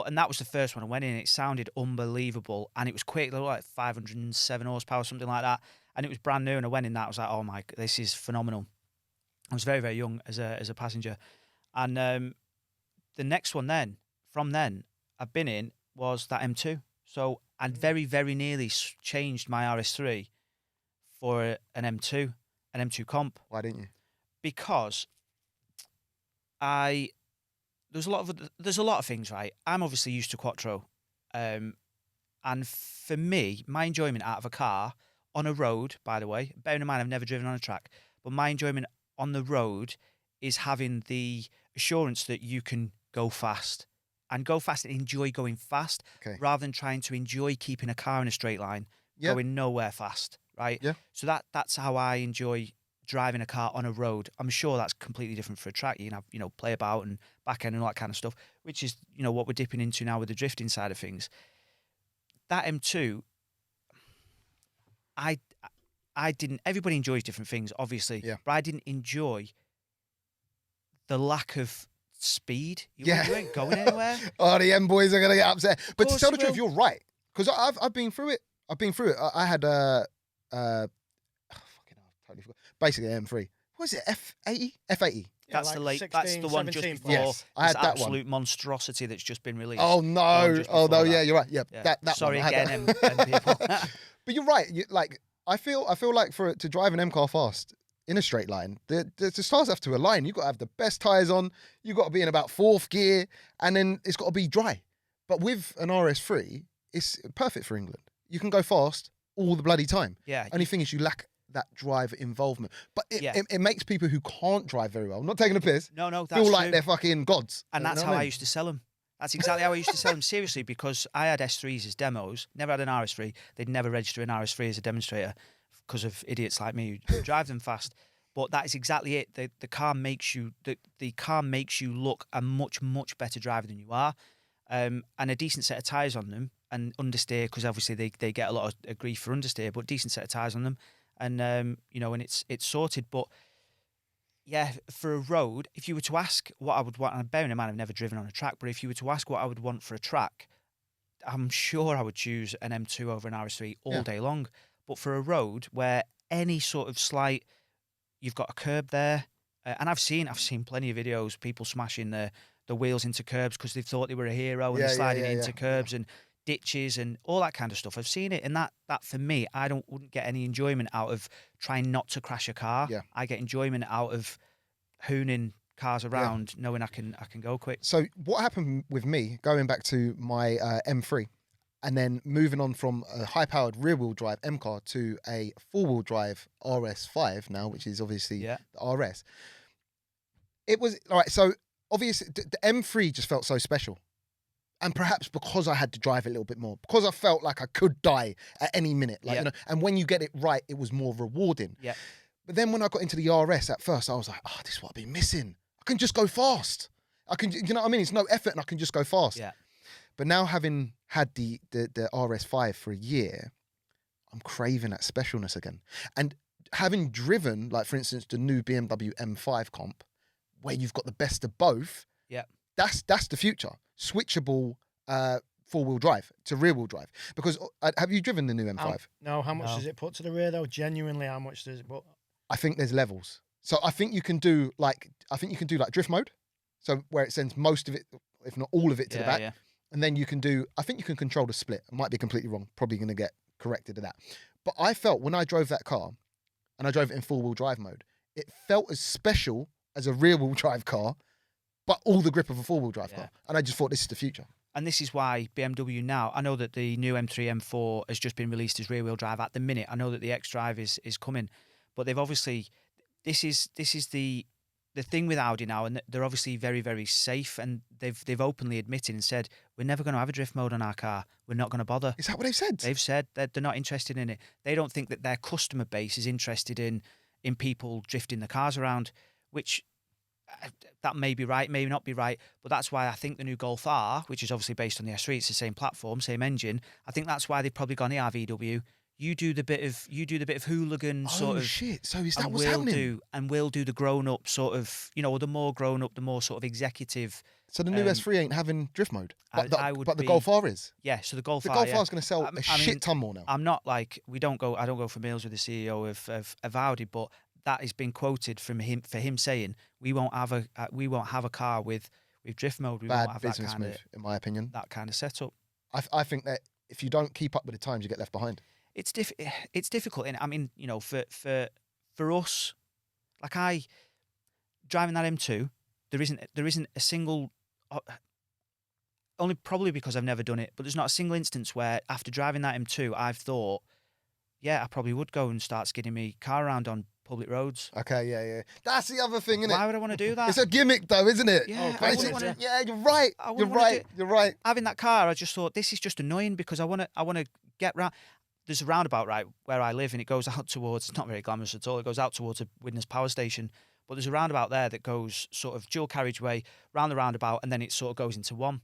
And that was the first one I went in. It sounded unbelievable, and it was quick, like 507 horsepower, something like that. And it was brand new, and I went in that. I was like, oh my, this is phenomenal. I was very, very young as a passenger, and the next one from then I've been in was that M2. So I very, very nearly changed my RS3 for an M2 comp. Why didn't you? Because there's a lot of things, right? I'm obviously used to Quattro, and for me, my enjoyment out of a car on a road, by the way, bearing in mind I've never driven on a track, but my enjoyment on the road is having the assurance that you can go fast and enjoy going fast, Okay. rather than trying to enjoy keeping a car in a straight line, Yep. going nowhere fast. right? Yeah. So that's how I enjoy driving a car on a road. I'm sure that's completely different for a track. You can have, play about and back end and all that kind of stuff, which is, what we're dipping into now with the drifting side of things. That M2, I didn't. Everybody enjoys different things, obviously, Yeah. but I didn't enjoy the lack of speed. You ain't going anywhere. Oh, the M boys are gonna get upset. But to course tell the they truth, will. you're right. Because I've been through it. I had fucking hell, I totally forgot. Basically M3. What is it? F80? F80. Yeah, That's like the late. 16, That's the one just 17 before Yes, I had this that one. absolute monstrosity that's just been released. Oh one no! just Oh no! before Yeah, that. you're right. Yeah, Yeah. that Sorry one. I had again, that. M people. But you're right. Like I feel like to drive an M car fast in a straight line, the stars have to align. You've got to have the best tyres on. You've got to be in about fourth gear, and then it's got to be dry. But with an RS3, it's perfect for England. You can go fast all the bloody time. Yeah. Only thing is you lack that driver involvement. But Yeah. it makes people who can't drive very well, not taking a piss, No, that's feel like true. they're fucking gods. And You that's know how what I mean? used to sell them. That's exactly how I used to sell them, seriously, because I had S3s as demos, never had an RS3. They'd never register an RS3 as a demonstrator because of idiots like me who drive them fast. But that is exactly it. The car makes you look a much, much better driver than you are. And a decent set of tyres on them and understeer, because obviously they get a lot of grief for understeer, but decent set of tyres on them. And, and it's sorted. But yeah, for a road, if you were to ask what I would want, and bearing in mind I've never driven on a track, but if you were to ask what I would want for a track, I'm sure I would choose an M2 over an RS3 all day long. But for a road where any sort of slight, you've got a curb there, and I've seen plenty of videos, people smashing the wheels into curbs because they thought they were a hero and they're sliding into curbs and ditches and all that kind of stuff. I've seen it, and that for me, I wouldn't get any enjoyment out of trying not to crash a car. Yeah. I get enjoyment out of hooning cars around, knowing I can go quick. So what happened with me, going back to my M3, and then moving on from a high-powered rear-wheel drive M car to a four-wheel drive RS5 now, which is obviously the RS. It was all right. So obviously the M3 just felt so special, and perhaps because I had to drive a little bit more, because I felt like I could die at any minute, and when you get it right, it was more rewarding. Yeah. But then when I got into the RS at first, I was like, oh, this is what I've been missing. I can just go fast. I can, you know what I mean? It's no effort and I can just go fast. Yeah. But now having had the RS5 for a year, I'm craving that specialness again. And having driven, like for instance, the new BMW M5 comp, where you've got the best of both, that's the future. Switchable four-wheel drive to rear-wheel drive. Because have you driven the new M5? No, how much does it put to the rear though? Genuinely, how much does it put? I think there's levels. So I think you can do like drift mode. So where it sends most of it, if not all of it, to the back. Yeah. And then you can I think you can control the split. I might be completely wrong. Probably going to get corrected to that. But I felt when I drove that car, and I drove it in four-wheel drive mode, it felt as special as a rear-wheel drive car, but all the grip of a four-wheel drive car. And I just thought, this is the future. And this is why BMW now, I know that the new M3, M4 has just been released as rear-wheel drive at the minute. I know that the xDrive is coming, but they've obviously, this is the thing with Audi now, and they're obviously very, very safe, and they've openly admitted and said, we're never going to have a drift mode on our car. We're not going to bother. Is that what they've said? They've said that they're not interested in it. They don't think that their customer base is interested in people drifting the cars around, which that may be right, may not be right, but that's why I think the new Golf R, which is obviously based on the S3, it's the same platform, same engine. I think that's why they've probably gone here, VW. You do the bit of hooligan sort of. Oh shit! So is that what's happening? We'll do the grown up sort of, or the more grown up, the more sort of executive. So the new S3 ain't having drift mode, but the be, Golf R is. Yeah, so the Golf R. The Golf R is going to sell a shit ton more now. I'm not like I don't go for meals with the CEO of Audi, but that has been quoted from him saying we won't have a car with drift mode. We Bad won't have business that kind move, in my opinion. That kind of setup. I think that if you don't keep up with the times, you get left behind. It's difficult, and I mean, for us, like driving that M2, there isn't a single, only probably because I've never done it, but there's not a single instance where after driving that M2, I've thought, yeah, I probably would go and start skidding my car around on public roads. Okay, yeah. That's the other thing, isn't it? Why would I want to do that? It's a gimmick, though, isn't it? Yeah, yeah, you're right. You're right. Having that car, I just thought this is just annoying because I want to get round. there's a roundabout right where I live, and it goes out towards. It's not very glamorous at all. It goes out towards a Widnes power station, but there's a roundabout there that goes sort of dual carriageway round the roundabout, and then it sort of goes into one.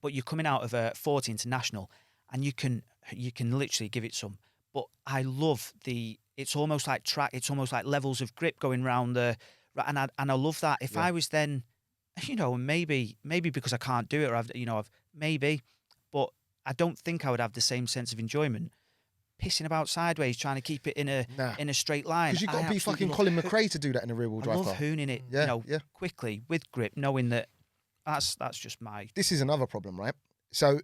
But you're coming out of a 40 International, and you can literally give it some. But I love it's almost like track. It's almost like levels of grip going round the. And I love that. If I was then, maybe because I can't do it, or maybe, but I don't think I would have the same sense of enjoyment pissing about sideways, trying to keep it in a straight line. Because you've got to be fucking Colin McRae to do that in a rear-wheel drive I love car. hooning it, quickly with grip, knowing that that's just my. This is another problem, right? So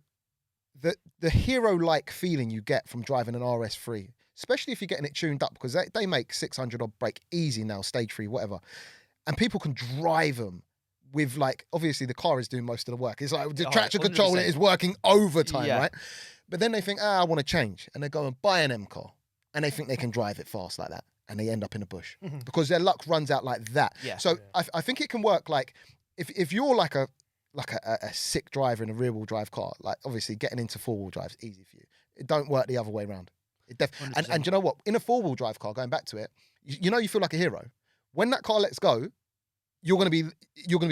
the hero-like feeling you get from driving an RS3, especially if you're getting it tuned up, because they make 600 odd brake easy now, stage 3, whatever, and people can drive them with, like, obviously the car is doing most of the work. It's like the traction control in it is working overtime, right? But then they think, I want to change, and they go and buy an M car, and they think they can drive it fast like that, and they end up in a bush because their luck runs out like that. Yeah. So I think it can work, like, if you're like a sick driver in a rear-wheel drive car, like, obviously getting into four-wheel drive is easy for you. It don't work the other way around. And you know what? In a four-wheel drive car, going back to it, you feel like a hero. When that car lets go, you're gonna be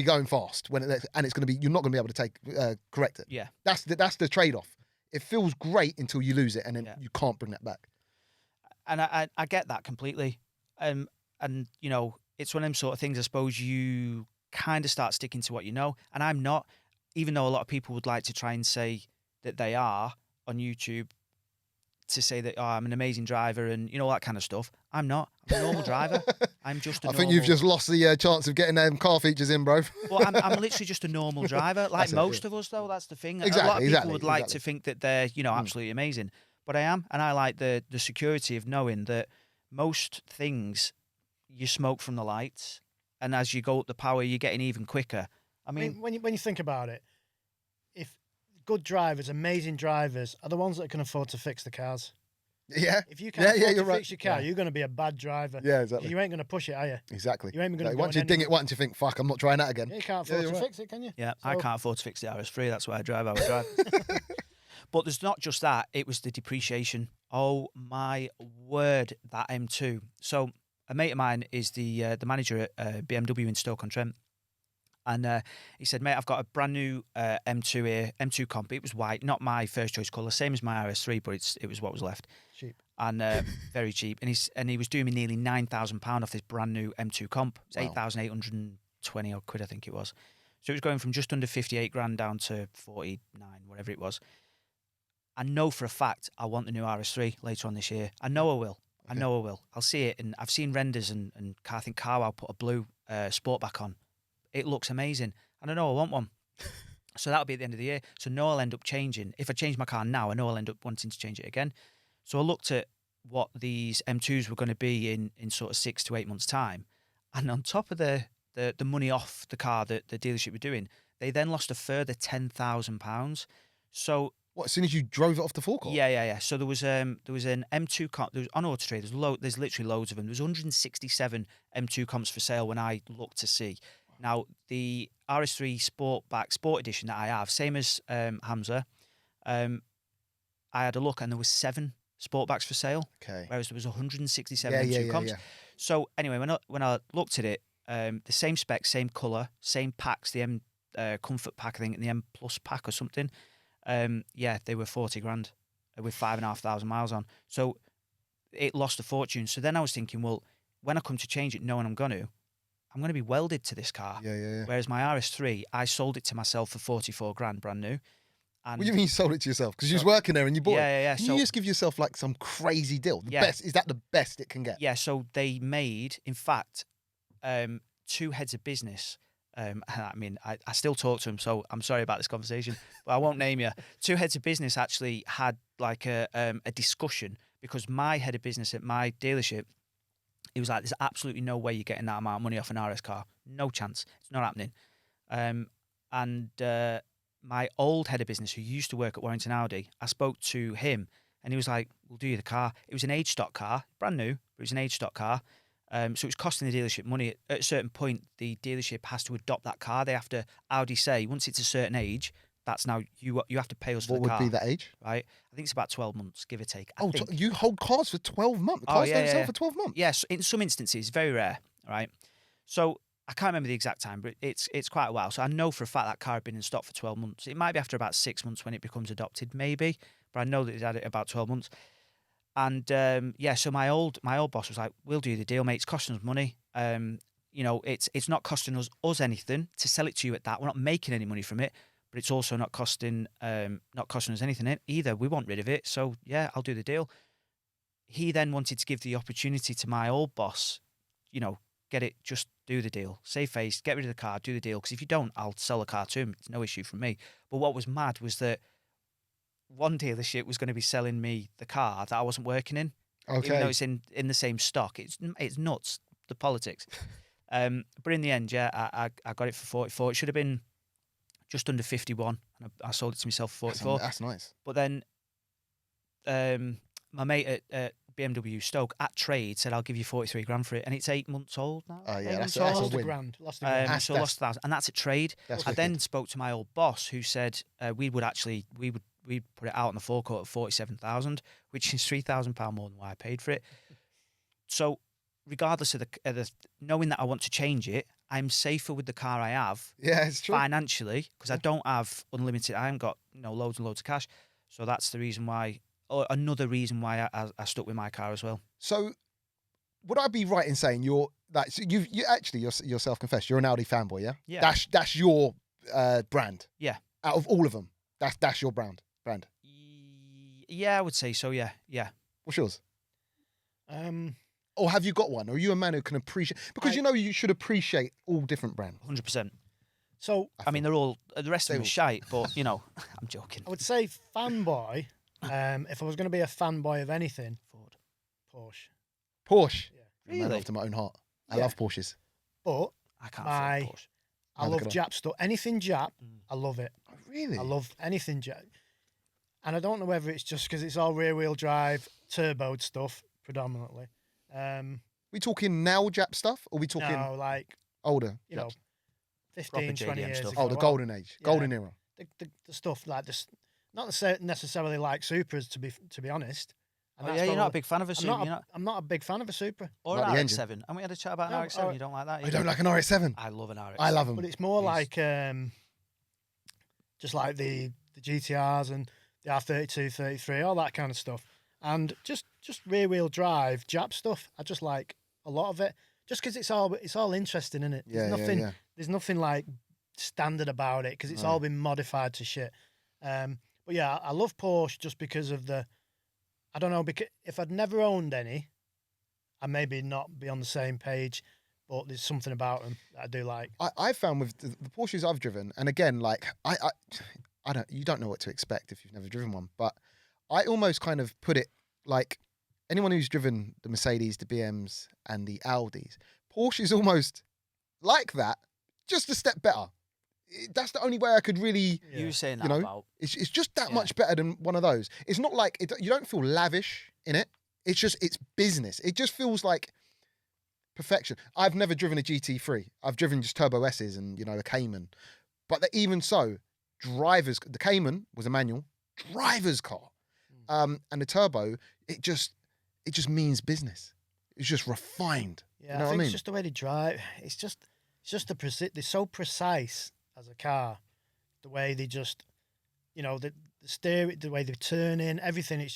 going fast you're not gonna be able to correct it. Yeah. That's the trade-off. It feels great until you lose it, and then you can't bring that back. And I get that completely. And it's one of them sort of things, I suppose you kind of start sticking to what you know. And I'm not, even though a lot of people would like to try and say that they are on YouTube, to say that I'm an amazing driver and all that kind of stuff. I'm not. I'm a normal driver. I'm just a normal... I think you've just lost the chance of getting them car features in, bro. Well, I'm literally just a normal driver. Like most of us, though, that's the thing. Exactly, a lot of people would like to think that they're, absolutely amazing. But I am, and I like the security of knowing that most things, you smoke from the lights, and as you go up the power, you're getting even quicker. I mean when you think about it, if good drivers, amazing drivers, are the ones that can afford to fix the cars. Yeah. If you can't afford to fix your car, you're going to be a bad driver. Yeah, exactly. You ain't going to push it, are you? Exactly. You ain't going to. Once you ding it once, you think, "Fuck, I'm not trying that again." You can't afford to fix it, can you? Yeah, so... I can't afford to fix the RS3. That's why I drive. But there's not just that. It was the depreciation. Oh my word, that M2. So a mate of mine is the manager at BMW in Stoke-on-Trent. And he said, "Mate, I've got a brand new M2 here, M2 Comp. It was white, not my first choice colour, same as my RS3, but it was what was left. Cheap. And very cheap. And he was doing me nearly £9,000 off this brand new M2 Comp. It was 8,820 odd quid, I think it was. So it was going from just under 58 grand down to 49, whatever it was. I know for a fact I want the new RS3 later on this year. I know I will. Okay. I know I will. I'll see it, and I've seen renders, and I think Carwow put a blue Sportback on. It looks amazing. And I know I want one. So that'll be at the end of the year. So I know I'll end up changing. If I change my car now, I know I'll end up wanting to change it again. So I looked at what these M2s were going to be in sort of 6 to 8 months' time. And on top of the money off the car that the dealership were doing, they then lost a further £10,000. So... What, as soon as you drove it off the forecourt? Yeah. So there was an M2 comp. There was, on Auto Trade, there's literally loads of them. There was 167 M2 comps for sale when I looked to see. Now, the RS3 Sportback Sport Edition that I have, same as Hamza, I had a look and there was 7 Sportbacks for sale. Okay. Whereas there was 167 M2 comps. Yeah. So anyway, when I looked at it, the same spec, same colour, same packs, the M Comfort pack, I think, and the M Plus pack or something. They were 40 grand with 5,500 miles on. So it lost a fortune. So then I was thinking, well, when I come to change it, knowing I'm going to be welded to this car. Yeah. Whereas my RS3, I sold it to myself for 44 grand, brand new. And what do you mean you sold it to yourself? Because you was working there and you bought it. Yeah. Can you just give yourself like some crazy deal? Best, is that the best it can get? Yeah, so they made, in fact, 2 heads of business. I mean, I still talk to them, so I'm sorry about this conversation, but I won't name you. 2 heads of business actually had like a discussion, because my head of business at my dealership, he was like, "There's absolutely no way you're getting that amount of money off an RS car. No chance. It's not happening." And my old head of business, who used to work at Warrington Audi, I spoke to him, and he was like, "We'll do you the car." It was an age stock car, brand new, but it was an age stock car. So it was costing the dealership money. At a certain point, the dealership has to adopt that car. They have to, Audi say, once it's a certain age, that's now you have to pay us for What the would car, be that age? right? I think it's about 12 months, give or take. I Oh, think. you hold cars for 12 months. Oh, Cars yeah, don't sell yeah. for 12 months. Yes, in some instances, very rare, right? So I can't remember the exact time, but it's quite a while. So I know for a fact that car had been in stock for 12 months. It might be after about 6 months when it becomes adopted, maybe, but I know that it had it about 12 months. And so my old boss was like, "We'll do the deal, mate. It's costing us money. It's not costing us anything to sell it to you at that. We're not making any money from it, but it's also not costing us anything either. We want rid of it, so yeah, I'll do the deal." He then wanted to give the opportunity to my old boss, get it, just do the deal, save face, get rid of the car, do the deal. Because if you don't, I'll sell the car to him. It's no issue from me. But what was mad was that one dealership was going to be selling me the car that I wasn't working in, even though Okay. it's in the same stock. It's nuts, the politics. But in the end, yeah, I got it for 44. It should have been just under 51, and I sold it to myself for 44. That's nice. But then my mate at BMW Stoke at trade said, "I'll give you 43 grand for it," and it's 8 months old now. Oh, yeah, 8 that's months a old. Lost a win. grand. Lost a grand. So I lost 1,000, and that's a trade. That's I then wicked. spoke to my old boss, who said we'd put it out on the forecourt at 47,000, which is £3,000 more than what I paid for it. So, regardless of the knowing that I want to change it, I'm safer with the car I have Yeah, it's true. financially because I don't have unlimited. I haven't got loads and loads of cash. So that's the reason why, or another reason why I stuck with my car as well. So, would I be right in saying you're like so you actually you're self-confessed you're an Audi fanboy? Yeah. Yeah. That's your brand. Yeah. Out of all of them, that's your brand. Yeah, I would say so. Yeah. What's yours? Um, Or have you got one? Or are you a man who can appreciate? Because you should appreciate all different brands. 100%. so I mean, they're all the rest of them They are shite, but I'm joking. I would say fanboy. If I was going to be a fanboy of anything, Ford. Porsche. Porsche. Yeah. Man Really? after my own heart. I Yeah. love Porsches. But I can't My- afford Porsche. I Neither love could I. Jap stuff. Anything Jap, I love it. Oh, really? I love anything Jap. And I don't know whether it's just because it's all rear-wheel drive, turboed stuff predominantly. We talking now Jap stuff, or we talking No, like, older? you know, Japs? 15, Proper 20 JDM years stuff. ago. Oh, the golden age, Yeah. golden era. The stuff like this, not necessarily like Supras, to be honest. And Oh, that's yeah, you're not a probably- big fan of a I'm Supra. not, you're not, I'm not a big fan of a Supra, or Like an the RX-7. And we had a chat about an No, RX-7. You don't like that? I don't like an RS7. I love an RX. I love them. but it's more Yes. like just like the GTRs and the R32, 33, all that kind of stuff, and just rear-wheel drive Jap stuff. I just like a lot of it, just because it's all interesting, isn't it? Yeah, There's nothing, yeah. there's nothing like standard about it because it's No. all been modified to shit. But yeah, I love Porsche just because of I don't know, because if I'd never owned any, I maybe not be on the same page, but there's something about them that I do like. I found with the Porsches I've driven, and again, like you don't know what to expect if you've never driven one, but I almost kind of put it like anyone who's driven the Mercedes, the BMs, and the Audis, Porsche is almost like that, just a step better. That's the only way I could really. You were saying that You know, about. It's just that Yeah. much better than one of those. It's not like you don't feel lavish in it. It's business. It just feels like perfection. I've never driven a GT3. I've driven just Turbo S's and the Cayman, but even so, the Cayman was a manual driver's car, and the Turbo it just means business. It's just refined. Yeah, You know I what I think mean? it's just the way they drive. It's just they're so precise as a car. The way they just, the steering, the way they turn in, everything. They're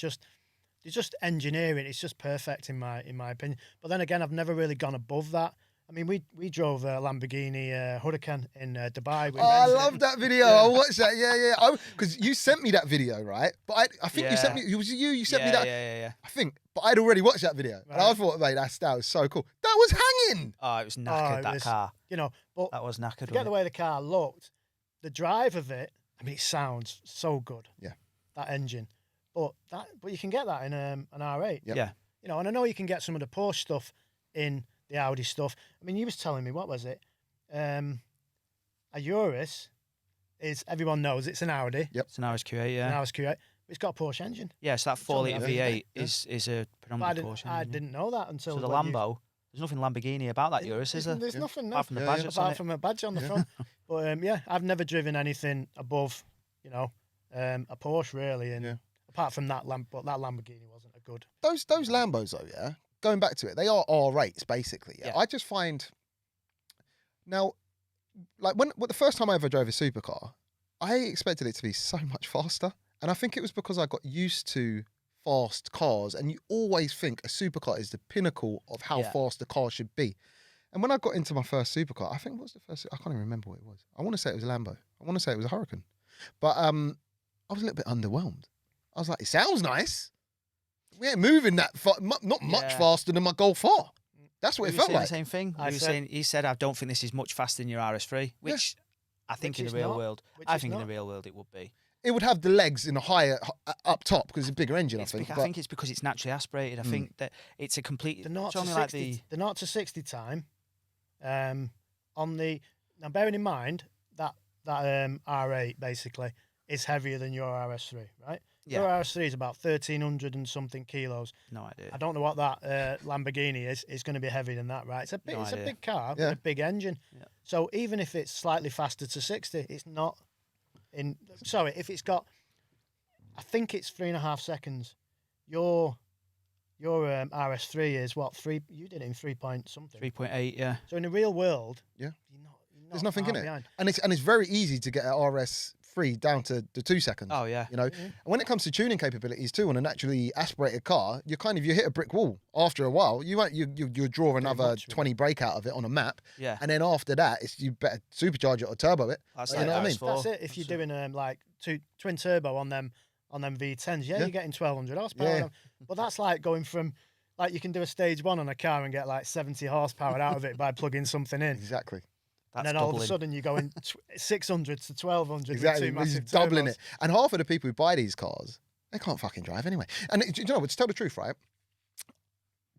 just engineering. It's just perfect in my opinion. But then again, I've never really gone above that. I mean, we drove a Lamborghini Huracan in Dubai. We Oh, I rented it love and- that video. Yeah. I watched that. Yeah. Because you sent me that video, right? But I think you sent Yeah. me. It was you. You sent me Yeah, that. yeah. I think, but I'd already watched that video, and I Right. thought, mate, that was so cool. That was hanging. Oh, it was knackered, it that was- car. But That was knackered. forget wasn't the it? way the car looked, the drive of it. I mean, it sounds so good. Yeah. That engine, but you can get that in an R8. Yep. Yeah. And I know you can get some of the Porsche stuff in the Audi stuff. I mean, you was telling me, what was it? A Urus is, everyone knows it's an Audi, It's an RSQ8, an yeah. RSQ8, but it's got a Porsche engine. Yeah, so that on 4 litre the V8 yeah. is a But I predominantly didn't, Porsche. I engine, yeah. didn't know that until So the when you- Lambo, there's nothing Lamborghini about that Urus, is there? There's Yeah. nothing, no, Apart from the Yeah, badge yeah. that's on apart it. from a badge on the front. But yeah, I've never driven anything above, you know, a Porsche really. And Yeah. apart from that but that Lamborghini wasn't a good. Those Lambos though, yeah. Going back to it, they are R8s basically. Yeah. Yeah. I just find now, like the first time I ever drove a supercar, I expected it to be so much faster, and I think it was because I got used to fast cars, and you always think a supercar is the pinnacle of how Yeah. fast a car should be. And when I got into my first supercar, I think what was the first? I can't even remember what it was. I want to say it was a Lambo. I want to say it was a Huracan, but I was a little bit underwhelmed. I was like, it sounds nice. We ain't moving that not much Yeah. faster than my Golf R. That's what We it were felt saying like. the same thing. I said- He said, I don't think this is much faster than your RS3, which I think Which in is the real not. world, Which I is think in not. the real world it would be. It would have the legs in a higher up top because it's a bigger engine. It's I think. bec- But I think it's because it's naturally aspirated. I think that it's a complete. The 0 It's to only 60, like the. the 0 to 60 time, on the now bearing in mind that R8 basically is heavier than your RS3, right? Your Yeah. RS3 is about 1,300 and something kilos. No idea. I don't know what that Lamborghini is. It's going to be heavier than that, right? It's a No it's a idea. big car Yeah. with a big engine. Yeah. So even if it's slightly faster to 60, it's not in. Sorry, if it's got, I think it's 3.5 seconds. Your RS3 is what three? You did it in 3 point something. 3.8. Yeah. So in the real world, Yeah. you're not there's nothing far in it, behind. and it's very easy to get an RS3 down to the 2 seconds. Oh yeah. You know, and when it comes to tuning capabilities too, on a naturally aspirated car, you hit a brick wall. After a while, you draw another much, yeah. 20 brake out of it on a map, Yeah. and then after that, you better supercharge it or turbo it. That's you like know what I mean? RS4. That's it. If you're doing like twin turbo on them V10s, Yeah. you're getting 1,200 horsepower. Yeah. on them. But that's like going from like you can do a stage 1 on a car and get like 70 horsepower out of it by plugging something in. Exactly. That's And then all of a doubling. sudden you're going 600 to 1,200 Exactly. with two He's massive doubling turbos. it. And half of the people who buy these cars, they can't fucking drive anyway. And you know, to tell the truth, right?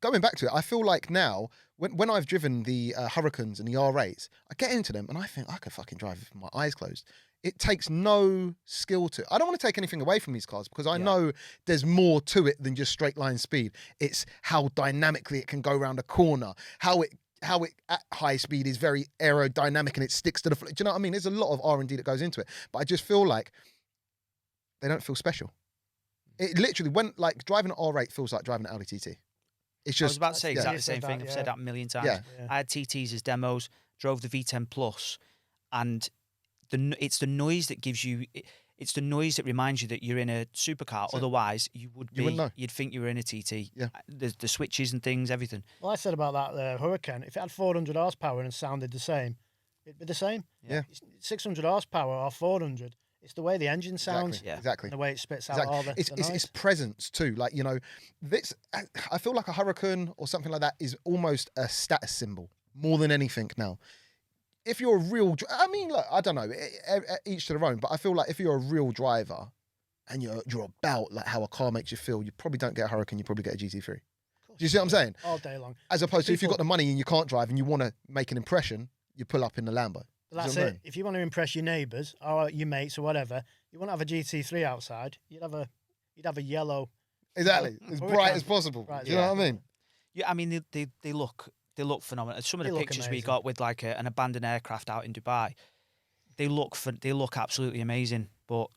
Going back to it, I feel like now, when I've driven the Huracans and the R8s, I get into them and I think I could fucking drive with my eyes closed. It takes no skill to. I don't want to take anything away from these cars because I know there's more to it than just straight line speed. It's how dynamically it can go around a corner, how it at high speed is very aerodynamic and it sticks to the floor. Do you know what I mean? There's a lot of R&D that goes into it, but I just feel like they don't feel special. It literally, when like driving an R8 feels like driving an Audi TT. It's I was just about to say Yeah. exactly You the same said thing. that, I've said yeah. that a million times. Yeah. Yeah. I had TTs as demos, drove the V10 Plus, and it's the noise that gives you. It's the noise that reminds you that you're in a supercar. That's it. Otherwise, you would You wouldn't know. You'd think you were in a TT. Yeah. The switches and things, everything. Well, I said about that Huracan, if it had 400 horsepower and sounded the same, it'd be the same. Yeah. It's 600 horsepower or 400. It's the way the engine sounds exactly. Yeah. Exactly. and the way it spits out Exactly. all the It's noise. presence too. Like, you know, this. I feel like a Huracan or something like that is almost a status symbol more than anything now. If you're a real, I mean, look, I don't know, each to their own. But I feel like if you're a real driver and you're about like how a car makes you feel, you probably don't get a Huracan. You probably get a GT3. Do you see what I'm saying? All day long. As opposed to if you've People- got the money and you can't drive and you want to make an impression, you pull up in the Lambo. But that's Do you know what I it. mean? If you want to impress your neighbours or your mates or whatever, you wouldn't have a GT3 outside. You'd have a yellow. Exactly, as Huracan. bright as possible. Bright Do you know as what I mean? Yeah, I mean they look phenomenal. Some of They the look pictures we amazing. got with like an abandoned aircraft out in Dubai, they look absolutely amazing. But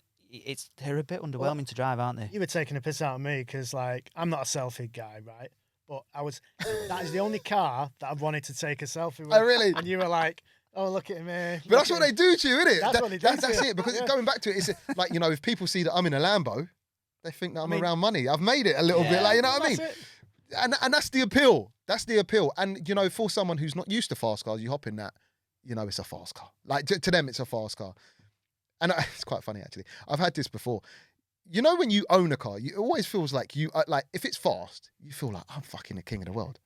they're a bit underwhelming to drive, aren't they? You were taking a piss out of me because like I'm not a selfie guy, right? But that is the only car that I've wanted to take a selfie with. Oh, really? And you were like, oh, look at me. But that's what they do to you, isn't it? That's what they do to That's you. it. Because Yeah. going back to it, it's like, you know, if people see that I'm in a Lambo, they think that I'm mean- around money. I've made it a little bit, Yeah. like, you know what I mean? That's it. And that's the appeal. That's the appeal. And, you know, for someone who's not used to fast cars, you hop in that, you know, it's a fast car. Like, to them, it's a fast car. And it's quite funny, actually. I've had this before. You know, when you own a car, it always feels like like, if it's fast, you feel like, I'm fucking the king of the world.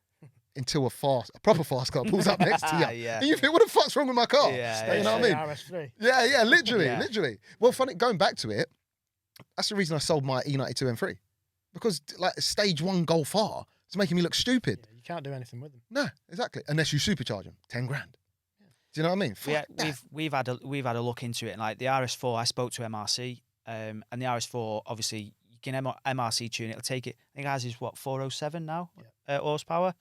Until a proper fast car pulls up next to you. Yeah. And you think, what the fuck's wrong with my car? Yeah, You know what I mean? RS3. Yeah, literally, Yeah. literally. Well, funny, going back to it, that's the reason I sold my E92 M3. Because, like, stage 1 Golf R is making me look stupid. Yeah, you can't do anything with them. No, exactly. Unless you supercharge them. 10 grand. Do you know what I mean? Fuck that. We've had a look into it, and like the RS4, I spoke to MRC, and the RS4 obviously you can MRC tune it. It'll take it. I think ours is what 407 now, horsepower.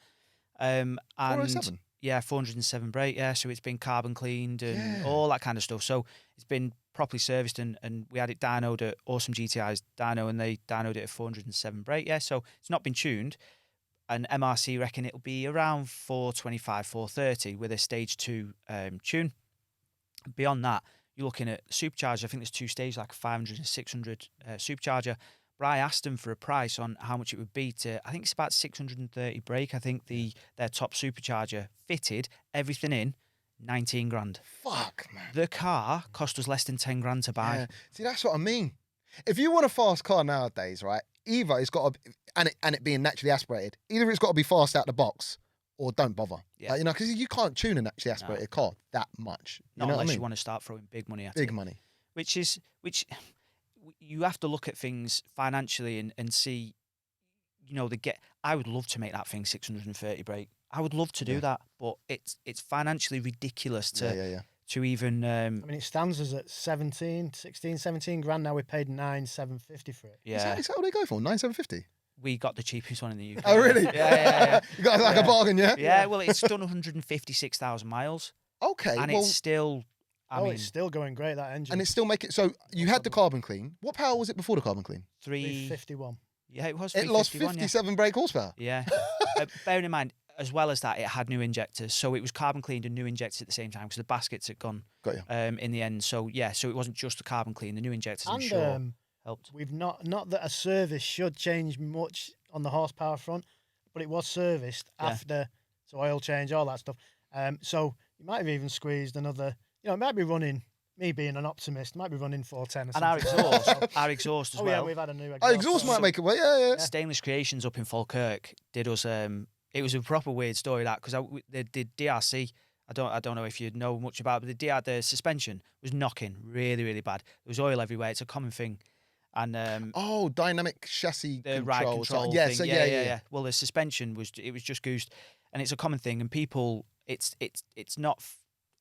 And 407? Yeah, 407 brake. Yeah, so it's been carbon cleaned and Yeah. all that kind of stuff. So it's been properly serviced, and we had it dynoed at Awesome GTI's dyno, and they dynoed it at 407 brake. Yeah, so it's not been tuned. And MRC reckon it'll be around 425, 430 with a stage 2 tune. Beyond that, you're looking at supercharger. I think there's 2 stages, like a 500 and 600 supercharger. But I asked them for a price on how much it would be to, I think it's about 630 brake. I think their top supercharger fitted, everything in, 19 grand. Fuck, man. The car cost us less than 10 grand to buy. Yeah. See, that's what I mean. If you want a fast car nowadays, right, either it's got to, and it being naturally aspirated, either it's got to be fast out the box or don't bother. Yeah. Like, because you can't tune a naturally aspirated car that much. You Not know unless what I mean? you want to start throwing big money at Big it. money. Which you have to look at things financially and see, I would love to make that thing 630 brake. I would love to do Yeah. that, but it's financially ridiculous Yeah. to even. I mean, it stands us at 17 grand. Now we paid 9,750 for it. Yeah, Is that what they go for? 9,750? we got the cheapest one in the UK. Oh, really? Yeah. You got like Yeah. a bargain, yeah? Yeah, well, it's done 156,000 miles, Okay. and well, it's still. I mean, it's still going great, that engine. and it's still making. So you had the carbon clean. What power was it before the carbon clean? 351. Yeah, it was. It lost 351, 57 brake horsepower. Yeah. Bearing in mind, as well as that, it had new injectors, so it was carbon cleaned and new injectors at the same time because the baskets had gone. Got you. In the end, so yeah, so it wasn't just the carbon clean. The new injectors, I'm And sure, helped. we've not that a service should change much on the horsepower front, but it was serviced Yeah. after, so oil change, all that stuff. So you might have even squeezed another. It might be running. Me being an optimist, might be running 410 or And something. our exhaust as Oh well. yeah, we've had a new exhaust. Oh, exhaust might make it. Well, yeah. Stainless Creations up in Falkirk did us. It was a proper weird story that because they did DRC. I don't know if you know much about it, but the suspension was knocking really, really bad. There was oil everywhere. It's a common thing. And Oh, dynamic chassis the control. ride so- control yeah, thing. so yeah. Well, the suspension was just goosed, and it's a common thing. And people, it's not.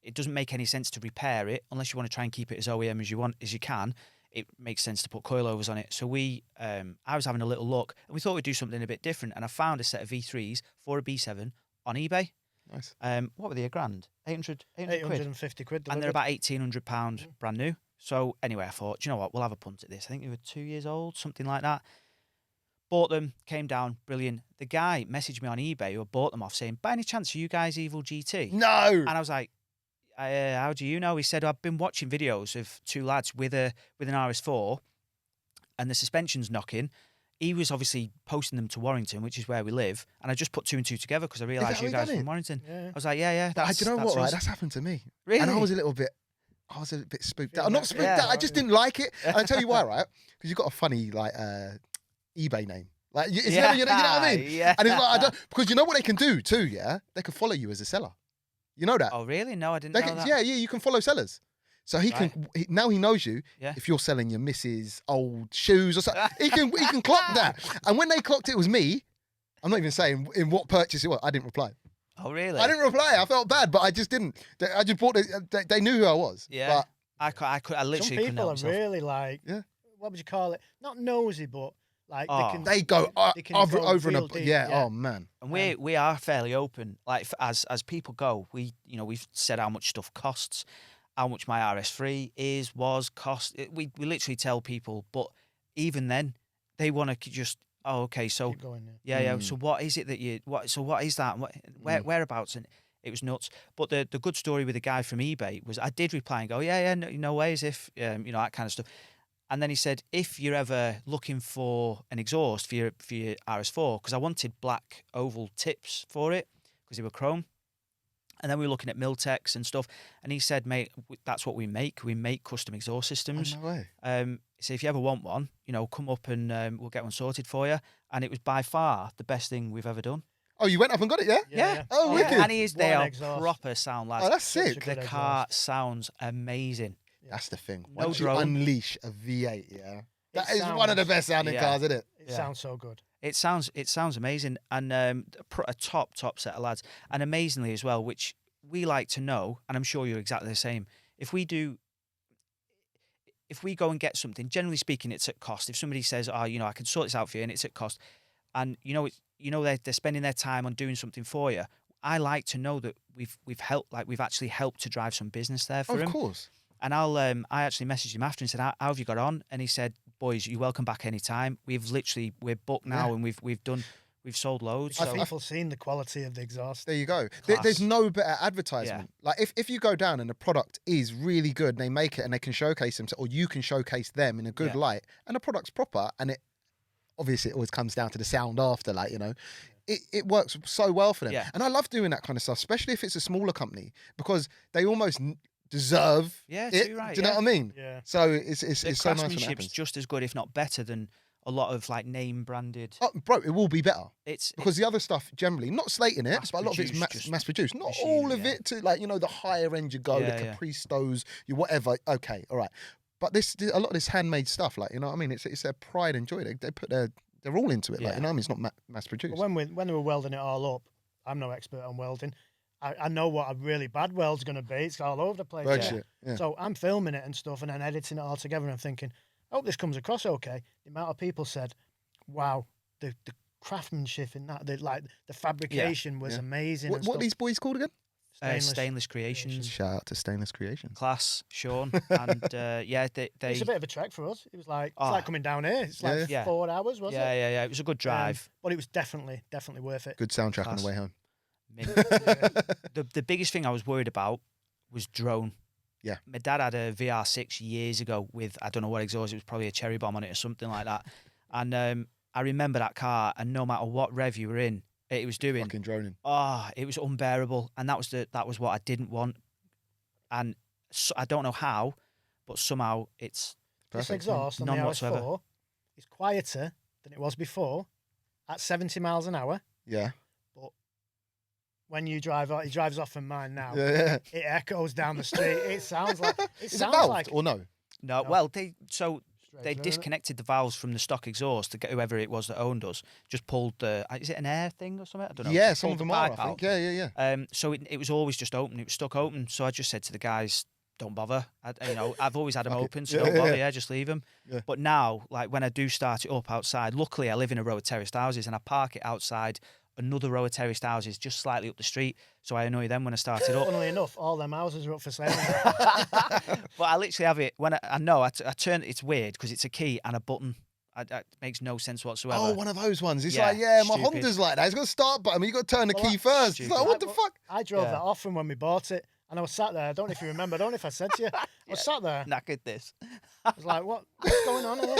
It doesn't make any sense to repair it unless you want to try and keep it as OEM as you can. It makes sense to put coilovers on it. So I was having a little look, and we thought we'd do something a bit different. And I found a set of V3s for a B7 on eBay. Nice. What were they? $1,000, 800 quid, 850 quid. and they're delivered. about £1,800 brand new. So anyway, I thought, do you know what? We'll have a punt at this. I think they were 2 years old, something like that. Bought them, came down, brilliant. The guy messaged me on eBay who I bought them off saying, by any chance, are you guys Evil GT? No. And I was like, how do you know? He said, I've been watching videos of two lads with an RS4 and the suspension's knocking. He was obviously posting them to Warrington, which is where we live. And I just put 2 and 2 together because I realised how you he guys done from it? Warrington. Yeah. I was like, yeah. Do you know what? Right, us. that's happened to me. Really? And I was a bit spooked out. Feeling Not that- spooked yeah. out. I just didn't like it. And I'll tell you why, right? Because you've got a funny eBay name. Like it's never, you know what I mean? Yeah. And it's like because you know what they can do too. Yeah, they can follow you as a seller. You know that? Oh, really? No, I didn't They know can, that. yeah, you can follow sellers. So now he knows you. Yeah. If you're selling your missus' old shoes or something, he can clock that. And when they clocked it was me, I'm not even saying in what purchase it was. I didn't reply. Oh, really? I didn't reply. I felt bad, but I just didn't. I just bought it. They knew who I was. Yeah. But I literally Some couldn't people help are myself. really like, Yeah. what would you call it? Not nosy, but like Oh. they they go can over go and real above. deep, Yeah. yeah. Oh man. And we are fairly open. Like as people go, we've said how much stuff costs, how much my RS3 cost. We literally tell people, but even then, they want to just okay. So keep going. yeah. So what is it that So what is that? Whereabouts? And it was nuts. But the good story with the guy from eBay was I did reply and go, yeah, no way, as if that kind of stuff. And then he said, if you're ever looking for an exhaust for your RS4, because I wanted black oval tips for it because they were chrome. And then we were looking at Miltex and stuff. And he said, mate, that's what we make. We make custom exhaust systems. Oh, no way. So if you ever want one, come up and we'll get one sorted for you. And it was by far the best thing we've ever done. Oh, you went up and got it, yeah? Yeah. Oh, wicked. And they One are exhaust. proper sound lads. Oh, that's Such a sick. good The exhaust. car sounds amazing. That's the thing. No Once you drone. unleash a V8, yeah, that is sounds- one of the best sounding Yeah. cars, isn't it? It Yeah. sounds so good. It sounds amazing, and a top set of lads, and amazingly as well, which we like to know, and I'm sure you're exactly the same. If we go and get something, generally speaking, it's at cost. If somebody says, "Oh, I can sort this out for you," and it's at cost, and they're spending their time on doing something for you, I like to know that we've helped, like we've actually helped to drive some business there for him. Of course. And I actually messaged him after and said, how have you got on? And he said, boys, you're welcome back anytime. We're booked now, and we've sold loads. Have So people seen the quality of the exhaust? There you go. Class. There's no better advertisement. Like if you go down and the product is really good and they make it and they can showcase them, or you can showcase them in a good light, and the product's proper, and it obviously it always comes down to the sound after, like, you know. It works so well for them. Yeah. And I love doing that kind of stuff, especially if it's a smaller company, because they almost deserve Yeah, it. too right, Do you know what I mean? Yeah. So it's the so nice when it craftsmanship's happens. just as good, if not better, than a lot of like name branded. Oh, bro, it will be better. It's Because the other stuff generally, not slating it, but a lot of it's Mass-produced, just mass produced. Not machine, all of yeah. it to, like, you know, the higher end you go, Yeah, the yeah. Capri Stows, you whatever. Okay, all right. But a lot of this handmade stuff, like, you know what I mean? It's their pride and joy. They put they're all into it. Like, Yeah. you know what I mean? It's not mass produced. But when they were welding it all up, I'm no expert on welding. I know what a really bad weld's going to be. It's all over the place. Bird Yeah. shit. Yeah. So I'm filming it and stuff and then editing it all together and I'm thinking, I hope this comes across okay. The amount of people said, wow, the craftsmanship in that, the fabrication was Yeah. amazing. What and are stuff. these boys called again? Stainless Creations. Shout out to Stainless Creations. Class, Sean. And yeah, they It's a bit of a trek for us. It was like, it's Oh. like coming down here. It's like Yeah. 4 hours, wasn't it? yeah. It was a good drive. But it was definitely worth it. Good soundtrack on Class. the way home. Mint. The biggest thing I was worried about was drone. Yeah. My dad had a VR6 years ago with, I don't know what exhaust, it was probably a cherry bomb on it or something like that. And I remember that car, and no matter what rev you were in, it was doing, Fucking droning. it was unbearable. And that was what I didn't want. And so, I don't know how, but somehow it's This Perfect. exhaust on the None whatsoever. RS4 is quieter than it was before at 70 miles an hour. Yeah. When you drive, he drives off from mine now. Yeah. It echoes down the street. It sounds like Is it valved or no? no. No. Well, they straight through, innit? disconnected the valves from the stock exhaust to get whoever it was that owned us. Just pulled the, is it an air thing or something? I don't know. Yeah, Just some pulled of the them are, pipe I out. think. Yeah. So it was always just open. It was stuck open. So I just said to the guys, don't bother. I've always had them Fuck it. open, so Yeah, don't yeah, bother. yeah. Yeah, just leave them. Yeah. But now, like when I do start it up outside, luckily I live in a row of terraced houses and I park it outside another row of terraced houses just slightly up the street. So I annoy them when I start it up. Funnily enough, all them houses are up for sale. But I literally have it when I know I turn. It's weird because it's a key and a button. It makes no sense whatsoever. Oh, one of those ones. It's Yeah, like, yeah, my stupid. Honda's like that. It's got a start button, but you got to turn the Well, key first. It's like, stupid. what the fuck? I drove Yeah. that off from when we bought it, and I was sat there. I don't know if you remember. I don't know if I said to you. I was sat there. Knackered this. I was like, what's going on here?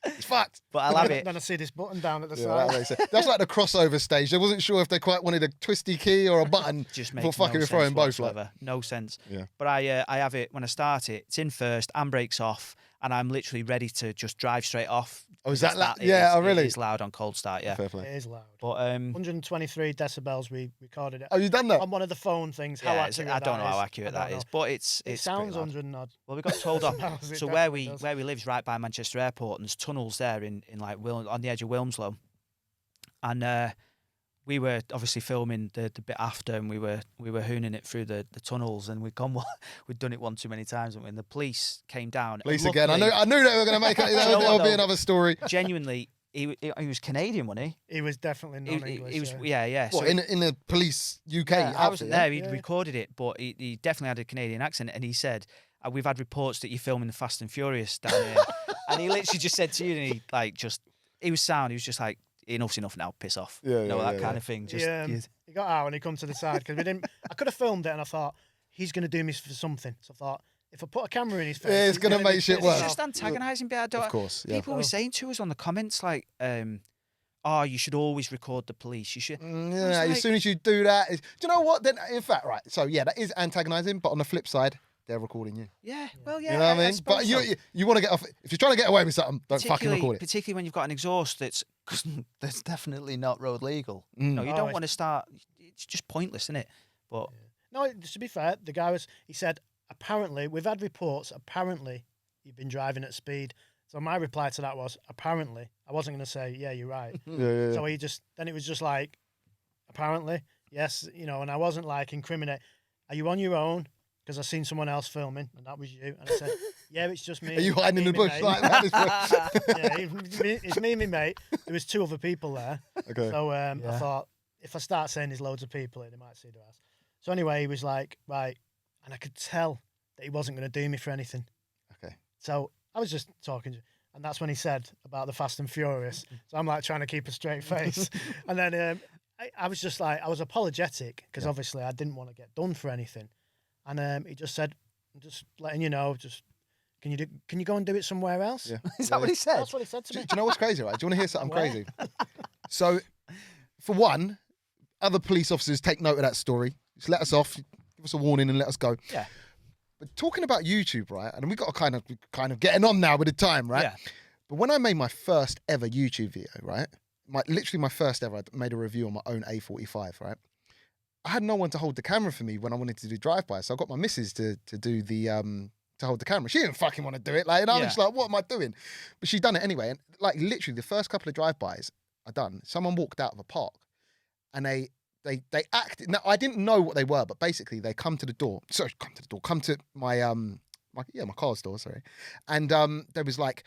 It's fucked. But I love it. Then I see this button down at the Yeah, side. that makes sense. That's like the crossover stage. They wasn't sure if they quite wanted a twisty key or a button. Just for makes fucking no throwing sense both. Like, whatsoever. No sense. Yeah. But I have it when I start it. It's in first, handbrake's off, and I'm literally ready to just drive straight off. oh, is that It's loud? it Yeah, is- oh, really? It is loud on cold start. Yeah. Fair It play. is loud. But 123 decibels. We recorded it Oh, you done that? on one of the phone things. How yeah, accurate I don't know that how is, accurate I that don't is, know. but it's It pretty sounds loud. 100 and odd. Well, we got told off. Sounds, it So where definitely does. we live is right by Manchester Airport, and there's tunnels there in like on the edge of Wilmslow, and we were obviously filming the bit after, and we were hooning it through the tunnels, and we'd done it one too many times, and when the police came down, and Police again. luckily- I knew they were going to make it. You know There'll what, be though? another story. Genuinely, he was Canadian, wasn't He was definitely he? non-English. He was, yeah. yeah. What, So in the police UK yeah, outfit? I wasn't there. He'd Yeah. recorded it, but he definitely had a Canadian accent. And he said, "We've had reports that you're filming the Fast and Furious down here." And he literally just said to you, and he was sound. He was just like, "Enough's enough now. Piss off." Yeah, you know, yeah, that yeah, kind yeah. of thing. He, Just he got out and he come to the side because we didn't. I could have filmed it and I thought he's going to do me for something. So I thought if I put a camera in his face, Yeah, it's he's gonna be make shit pissed worse. it's off. just antagonising. But I don't. Of course, yeah. People were saying to us on the comments like, "Oh, you should always record the police. You should." Yeah, like- as soon as you do that, do you know what? Then, in fact, right. So yeah, that is antagonising, but on the flip side, they're recording you. Yeah. Well, yeah. You know what I mean? suppose But so. you want to get off. If you're trying to get away with something, don't fucking record it. Particularly when you've got an exhaust that's definitely not road legal. No, you Oh, don't it's- want to start. It's just pointless, isn't it? But No, to be fair, the guy he said, apparently, we've had reports, apparently, you've been driving at speed. So my reply to that was, apparently. I wasn't going to say, yeah, you're right. Yeah. So then it was just like, apparently, yes, and I wasn't like incriminate. Are you on your own? Because I seen someone else filming, and that was you. And I said, yeah, it's just me. Are you hiding in me the and bush mate." like that? This way? Yeah, it's me and my mate. There was 2 other people there. Okay. So I Yeah. thought, if I start saying there's loads of people here, they might see the ass. So anyway, he was like, right, and I could tell that he wasn't going to do me for anything. Okay. So I was just talking, and that's when he said about the Fast and Furious. So I'm like trying to keep a straight face, and then I was just like, I was apologetic because obviously I didn't want to get done for anything, and he just said, I'm just letting you know, just can you go and do it somewhere else? Yeah. Is that what he said? That's what he said to Do me. you know what's crazy, right? Do you want to hear something Where? crazy? So, for one, other police officers take note of that story. Just let us off, give us a warning, and let us go. Yeah. But talking about YouTube, right? And we got to kind of getting on now with the time, right? Yeah. But when I made my first ever YouTube video, right? Literally my first ever, I made a review on my own A45, right? I had no one to hold the camera for me when I wanted to do drive-by, so I got my missus to do the to hold the camera. She didn't fucking want to do it, like, and I was just like, what am I doing? But she done it anyway, and like literally the first couple of drive-bys I done, someone walked out of a park, and they acted. Now I didn't know what they were, but basically they come to my my car's door, sorry, and there was like,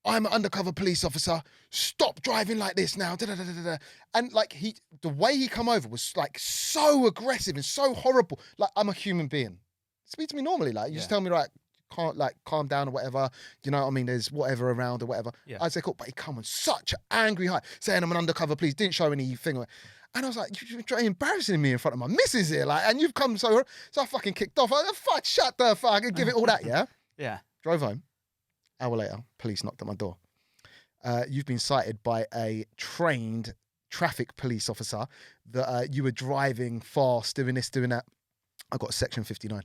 I'm an undercover police officer. Stop driving like this now. Da, da, da, da, da. And like the way he come over was like so aggressive and so horrible. Like, I'm a human being. Speak to me normally. Like, you just tell me, like, can't, like, calm down or whatever. You know what I mean? There's whatever around or whatever. Yeah. I'd say, cool. But he come on such an angry high, saying I'm an undercover police. Didn't show anything. And I was like, you're embarrassing me in front of my missus here. Like, and you've come so I fucking kicked off. I was like, fuck, shut the fuck and give it all that, yeah? Yeah. Drove home. Hour later, police knocked at my door. You've been cited by a trained traffic police officer that you were driving fast, doing this, doing that. I got a Section 59.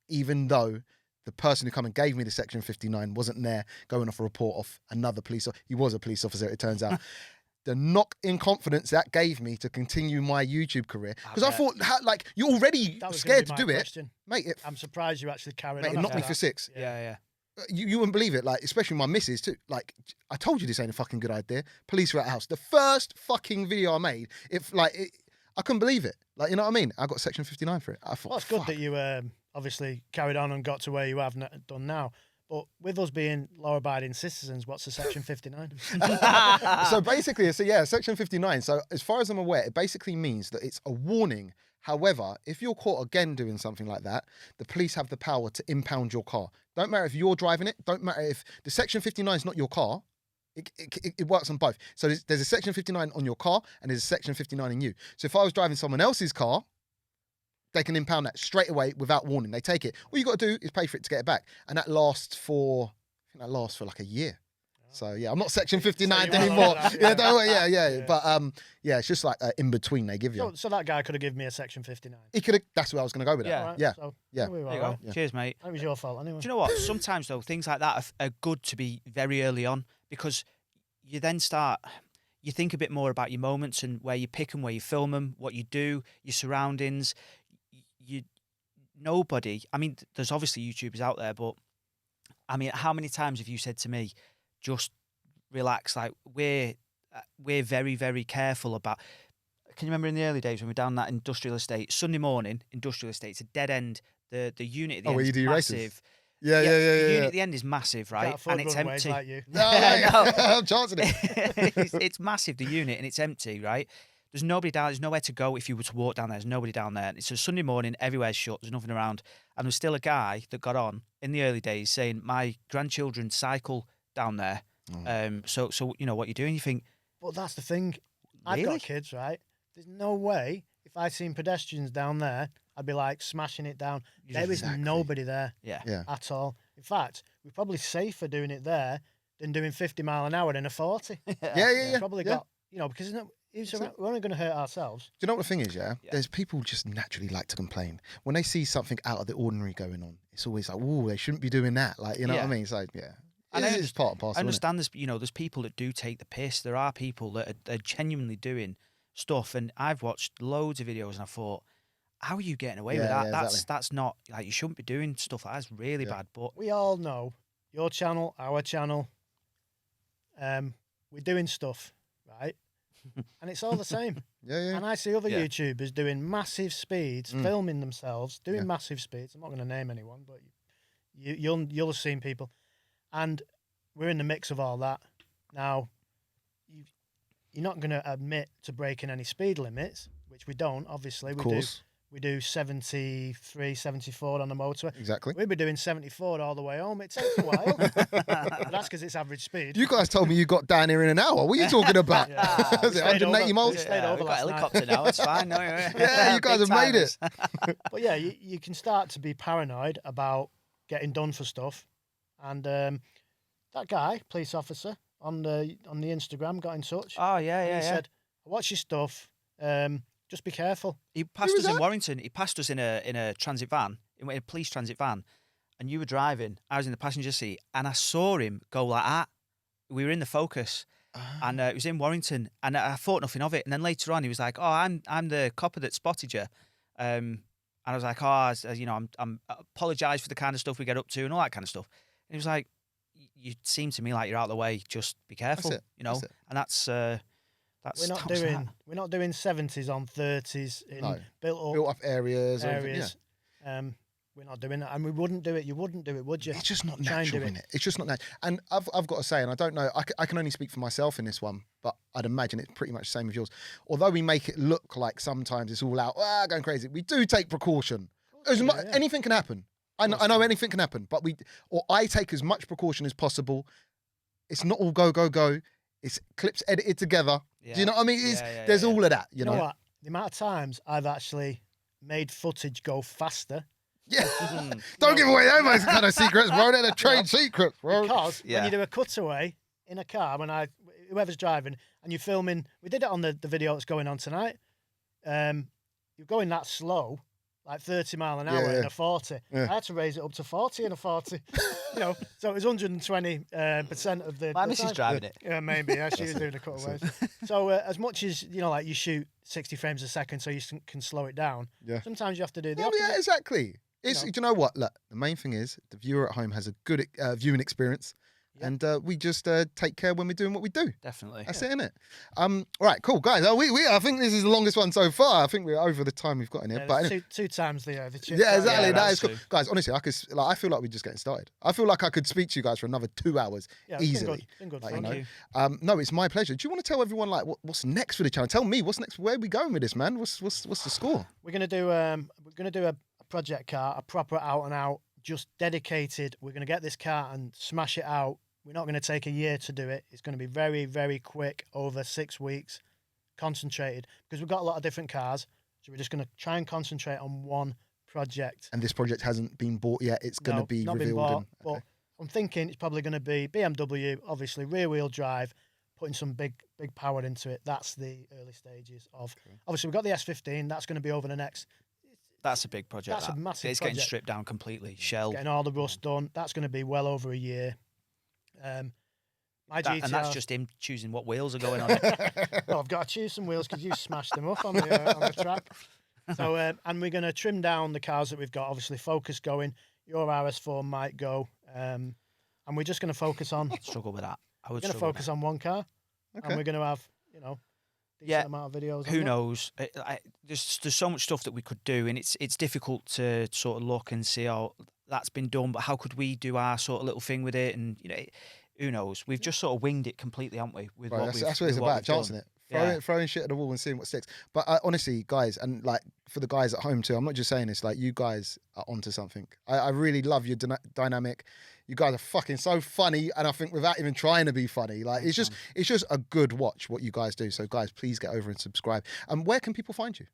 Even though the person who come and gave me the Section 59 wasn't there going off a report off another police officer. He was a police officer, it turns out. The knock in confidence that gave me to continue my YouTube career. Because I thought, like, you're already That was scared to gonna be do my it. question. Mate, I'm surprised you actually carried mate, on. it knocked after me for that. 6. Yeah. You wouldn't believe it, like, especially my missus too. Like, I told you this ain't a fucking good idea. Police were at the house. The first fucking video I made, I couldn't believe it. Like, you know what I mean? I got Section 59 for it. I thought, Well, it's good fuck. that you obviously carried on and got to where you have done now. But with us being law-abiding citizens, what's the Section 59? So basically, Section 59. So as far as I'm aware, it basically means that it's a warning. However, if you're caught again doing something like that, the police have the power to impound your car. Don't matter if you're driving it. Don't matter if the Section 59 is not your car. It works on both. So there's a Section 59 on your car and there's a Section 59 in you. So if I was driving someone else's car, they can impound that straight away without warning. They take it. All you got to do is pay for it to get it back. And that lasts for like a year. So yeah, I'm not Section 59 So you are anymore. like that, Yeah, yeah. don't worry, yeah. Yeah. But it's just like in between they give you. So that guy could have given me a Section 59. He could have. That's where I was going to go with it. Yeah. Right, Yeah. So, Yeah. we were There you all go. right. Yeah. Cheers, mate. It was your fault anyway. Do you know what? Sometimes, though, things like that are good to be very early on because you then you think a bit more about your moments and where you pick them, where you film them, what you do, your surroundings. Nobody, I mean, there's obviously YouTubers out there, but I mean, how many times have you said to me, just relax? Like, we're very, very careful about. Can you remember in the early days when we were down that industrial estate, Sunday morning, industrial estate, it's a dead end. The unit at the end where you is do your races? massive. Yeah. The unit at the end is massive, right? Can't afford And it's runways empty. like you. No, mate, No. I'm chancing it. it's massive, the unit, and it's empty, right? There's nobody down. There's nowhere to go if you were to walk down there. There's nobody down there. It's a Sunday morning. Everywhere's shut. There's nothing around. And there's still a guy that got on in the early days saying, "My grandchildren cycle down there. So you know what you're doing." You think, But that's the thing. I've Really? got kids, right? There's no way if I seen pedestrians down there, I'd be like smashing it down. There is Exactly. nobody there yeah, Yeah. at all. In fact, we're probably safer doing it there than doing 50 mile an hour in a 40. Yeah. Probably yeah. got, because we're only going to hurt ourselves. Do you know what the thing is, yeah? Yeah. There's people just naturally like to complain. When they see something out of the ordinary going on, it's always like, "Ooh, they shouldn't be doing that." Like, you know what I Yeah. mean? It's like, yeah. And I It's part and parcel. I understand there's there's people that do take the piss. There are people that are genuinely doing stuff, and I've watched loads of videos and I thought, how are you getting away with Yeah, that? yeah, That's not like you shouldn't be doing stuff like that's really Yeah. bad. But We all know your channel, our channel. We're doing stuff, right? And it's all the same. Yeah. And I see other Yeah. YouTubers doing massive speeds, Mm. filming themselves, doing Yeah. massive speeds. I'm not going to name anyone, but you'll have seen people. And we're in the mix of all that. Now, you're not going to admit to breaking any speed limits, which we don't, obviously. Of course. We do 73, 74 on the motorway. Exactly. We'll be doing 74 all the way home. It takes a while. But that's because it's average speed. You guys told me you got down here in an hour. What are you talking about? Yeah. Is it 180 miles? We stayed over we've got last a night. helicopter now. It's fine. No, Yeah, you guys Big have made it. timers. But yeah, you can start to be paranoid about getting done for stuff. And that guy, police officer, on the Instagram got in touch. Oh yeah, and yeah, he yeah. said, I watch your stuff. Just be careful. He passed was us in that? Warrington. He passed us in a transit van, in a police transit van, and you were driving. I was in the passenger seat, and I saw him go like that. We were in the Focus, and it was in Warrington, and I thought nothing of it. And then later on, he was like, "Oh, I'm the copper that spotted you," and I was like, "Oh, I'm apologise for the kind of stuff we get up to and all that kind of stuff." And he was like, "You seem to me like you're out of the way. Just be careful, it. you know." That's it. And that's that was that. We're not doing 70s on 30s in No. built Built up up areas. areas. We're not doing that, and we wouldn't do it. You wouldn't do it, would you? It's just not Try and natural, do it. innit? It's just not natural. And I've got to say, and I don't know, I can only speak for myself in this one, but I'd imagine it's pretty much the same as yours. Although we make it look like sometimes it's all out, going crazy, we do take precaution. Yeah. Anything can happen. I know anything can happen, but I take as much precaution as possible. It's not all go, go, go. It's clips edited together. Yeah. Do you know what I mean? There's yeah. all of that, you You know know? what? The amount of times I've actually made footage go faster Yeah. Mm. Don't give away those kind of secrets, bro. They're the trade secrets, bro. because Yeah. when you do a cutaway in a car, whoever's driving and you're filming, we did it on the video that's going on tonight. You're going that slow, like 30 mile an hour Yeah. in a 40. Yeah. I had to raise it up to 40 in a 40. So it was 120% of the. My the missus time. driving it. Yeah, maybe. Yeah, she was doing the cutaways. So as much as like you shoot 60 frames a second, so you can slow it down. Yeah. Sometimes you have to do the Oh, opposite. yeah, exactly. It's, know. do you know what? Look, the main thing is the viewer at home has a good viewing experience, Yeah. and we just take care when we're doing what we do. Definitely. That's it, innit? All right, cool, guys. I think this is the longest one so far. I think we're over the time we've got in here. Yeah, but there's anyway, two times the chip. yeah, exactly. Yeah, that is that's cool, true. guys. Honestly, I feel like we're just getting started. I feel like I could speak to you guys for another 2 hours Yeah, it's easily. Been good. Like, Thank you know. you. No, it's my pleasure. Do you want to tell everyone like what's next for the channel? Tell me what's next. Where are we going with this, man? What's the score? We're gonna do a project car, a proper out and out, just dedicated. We're gonna get this car and smash it out. We're not gonna take a year to do it. It's gonna be very, very quick, over 6 weeks, concentrated, because we've got a lot of different cars. So we're just gonna try and concentrate on one project. And this project hasn't been bought yet. It's going to No, be not been revealed. bought, and, but I'm thinking it's probably going to be BMW, obviously rear wheel drive, putting some big power into it. That's the early stages of. Obviously, we've got the S15. That's going to be over the next. That's a big project. That's a massive It's getting project. stripped down completely. Shell. Getting all the rust done. That's going to be well over a year. My GTR. And that's just him choosing what wheels are going on it. Well, I've got to choose some wheels because you smashed them up on the track. So, and we're going to trim down the cars that we've got. Obviously, Focus going. Your RS4 might go. And we're just going to focus on. Struggle with that. I We're would going to struggle with focus on one car, Okay. and we're going to have decent Yeah, amount of videos. on Who that. knows? There's so much stuff that we could do, and it's difficult to sort of look and see, oh, that's been done, but how could we do our sort of little thing with it? And who knows? We've just sort of winged it completely, haven't we? With Right, what that's we've- what it's with what about, we've done. chancing it. Yeah. Throwing shit at the wall and seeing what sticks. But honestly, guys, and like for the guys at home too, I'm not just saying this, like you guys are onto something. I really love your dynamic. You guys are fucking so funny, and I think without even trying to be funny, like it's just a good watch what you guys do. So guys, please get over and subscribe. And where can people find you?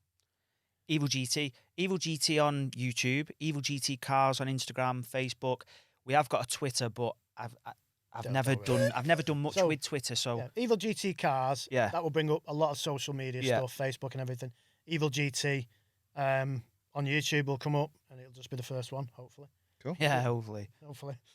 Evil GT on YouTube, Evil GT Cars on Instagram, Facebook. We have got a Twitter, but I've Don't never do it. done much So, with Twitter. So Yeah. Evil GT Cars. Yeah. That will bring up a lot of social media Yeah. stuff, Facebook and everything. Evil GT on YouTube will come up, and it'll just be the first one, hopefully. Cool. yeah, hopefully.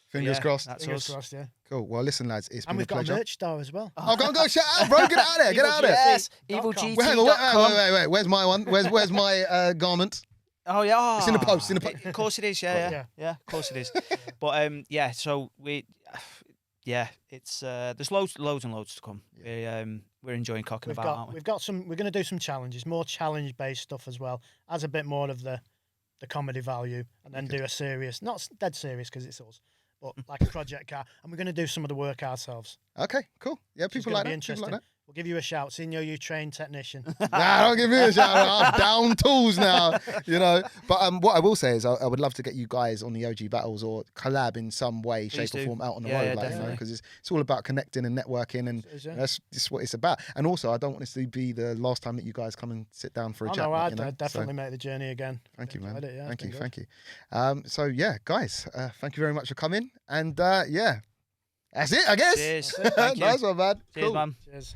Fingers Yeah, crossed. That's Fingers us. crossed, yeah. Cool. Well, listen, lads, it's And been a we've got a pleasure. merch store as well. Oh, go, shut up, bro. Get out of there. Get out of there. Yes, .com. EvilGT.com. Well, hang on, wait. Where's my one? Where's my garment? Oh yeah, It's in the post, in the po- Of course it is. Yeah. Yeah. Of course it is. But yeah. So it's there's loads and loads to come. We're enjoying cocking about, aren't we? We've got some. We're going to do some challenges, more challenge-based stuff as well, as a bit more of the comedy value, and then do a serious, not dead serious because it's us, but like a project car, and we're going to do some of the work ourselves. Okay, cool. Yeah, which is people gonna like be that. People like interesting. that. We'll give you a shout. Senior you trained technician. Nah, don't give me a shout out. I'm down tools now, you know. But what I will say is I would love to get you guys on the OG battles or collab in some way, Please shape or do. form out on the Yeah, road, yeah, like, you know, definitely. because it's all about connecting and networking, and that's just what it's about. And also, I don't want this to be the last time that you guys come and sit down for a Oh, chat. no, like, I'd you know? definitely make the journey again. Thank you, man. Enjoyed it, yeah, Thank it's you, been thank you. So yeah, guys, thank you very much for coming, and yeah, that's it, I guess. Cheers. Thank you. Nice one, man. Cheers, Cool. man. Cheers.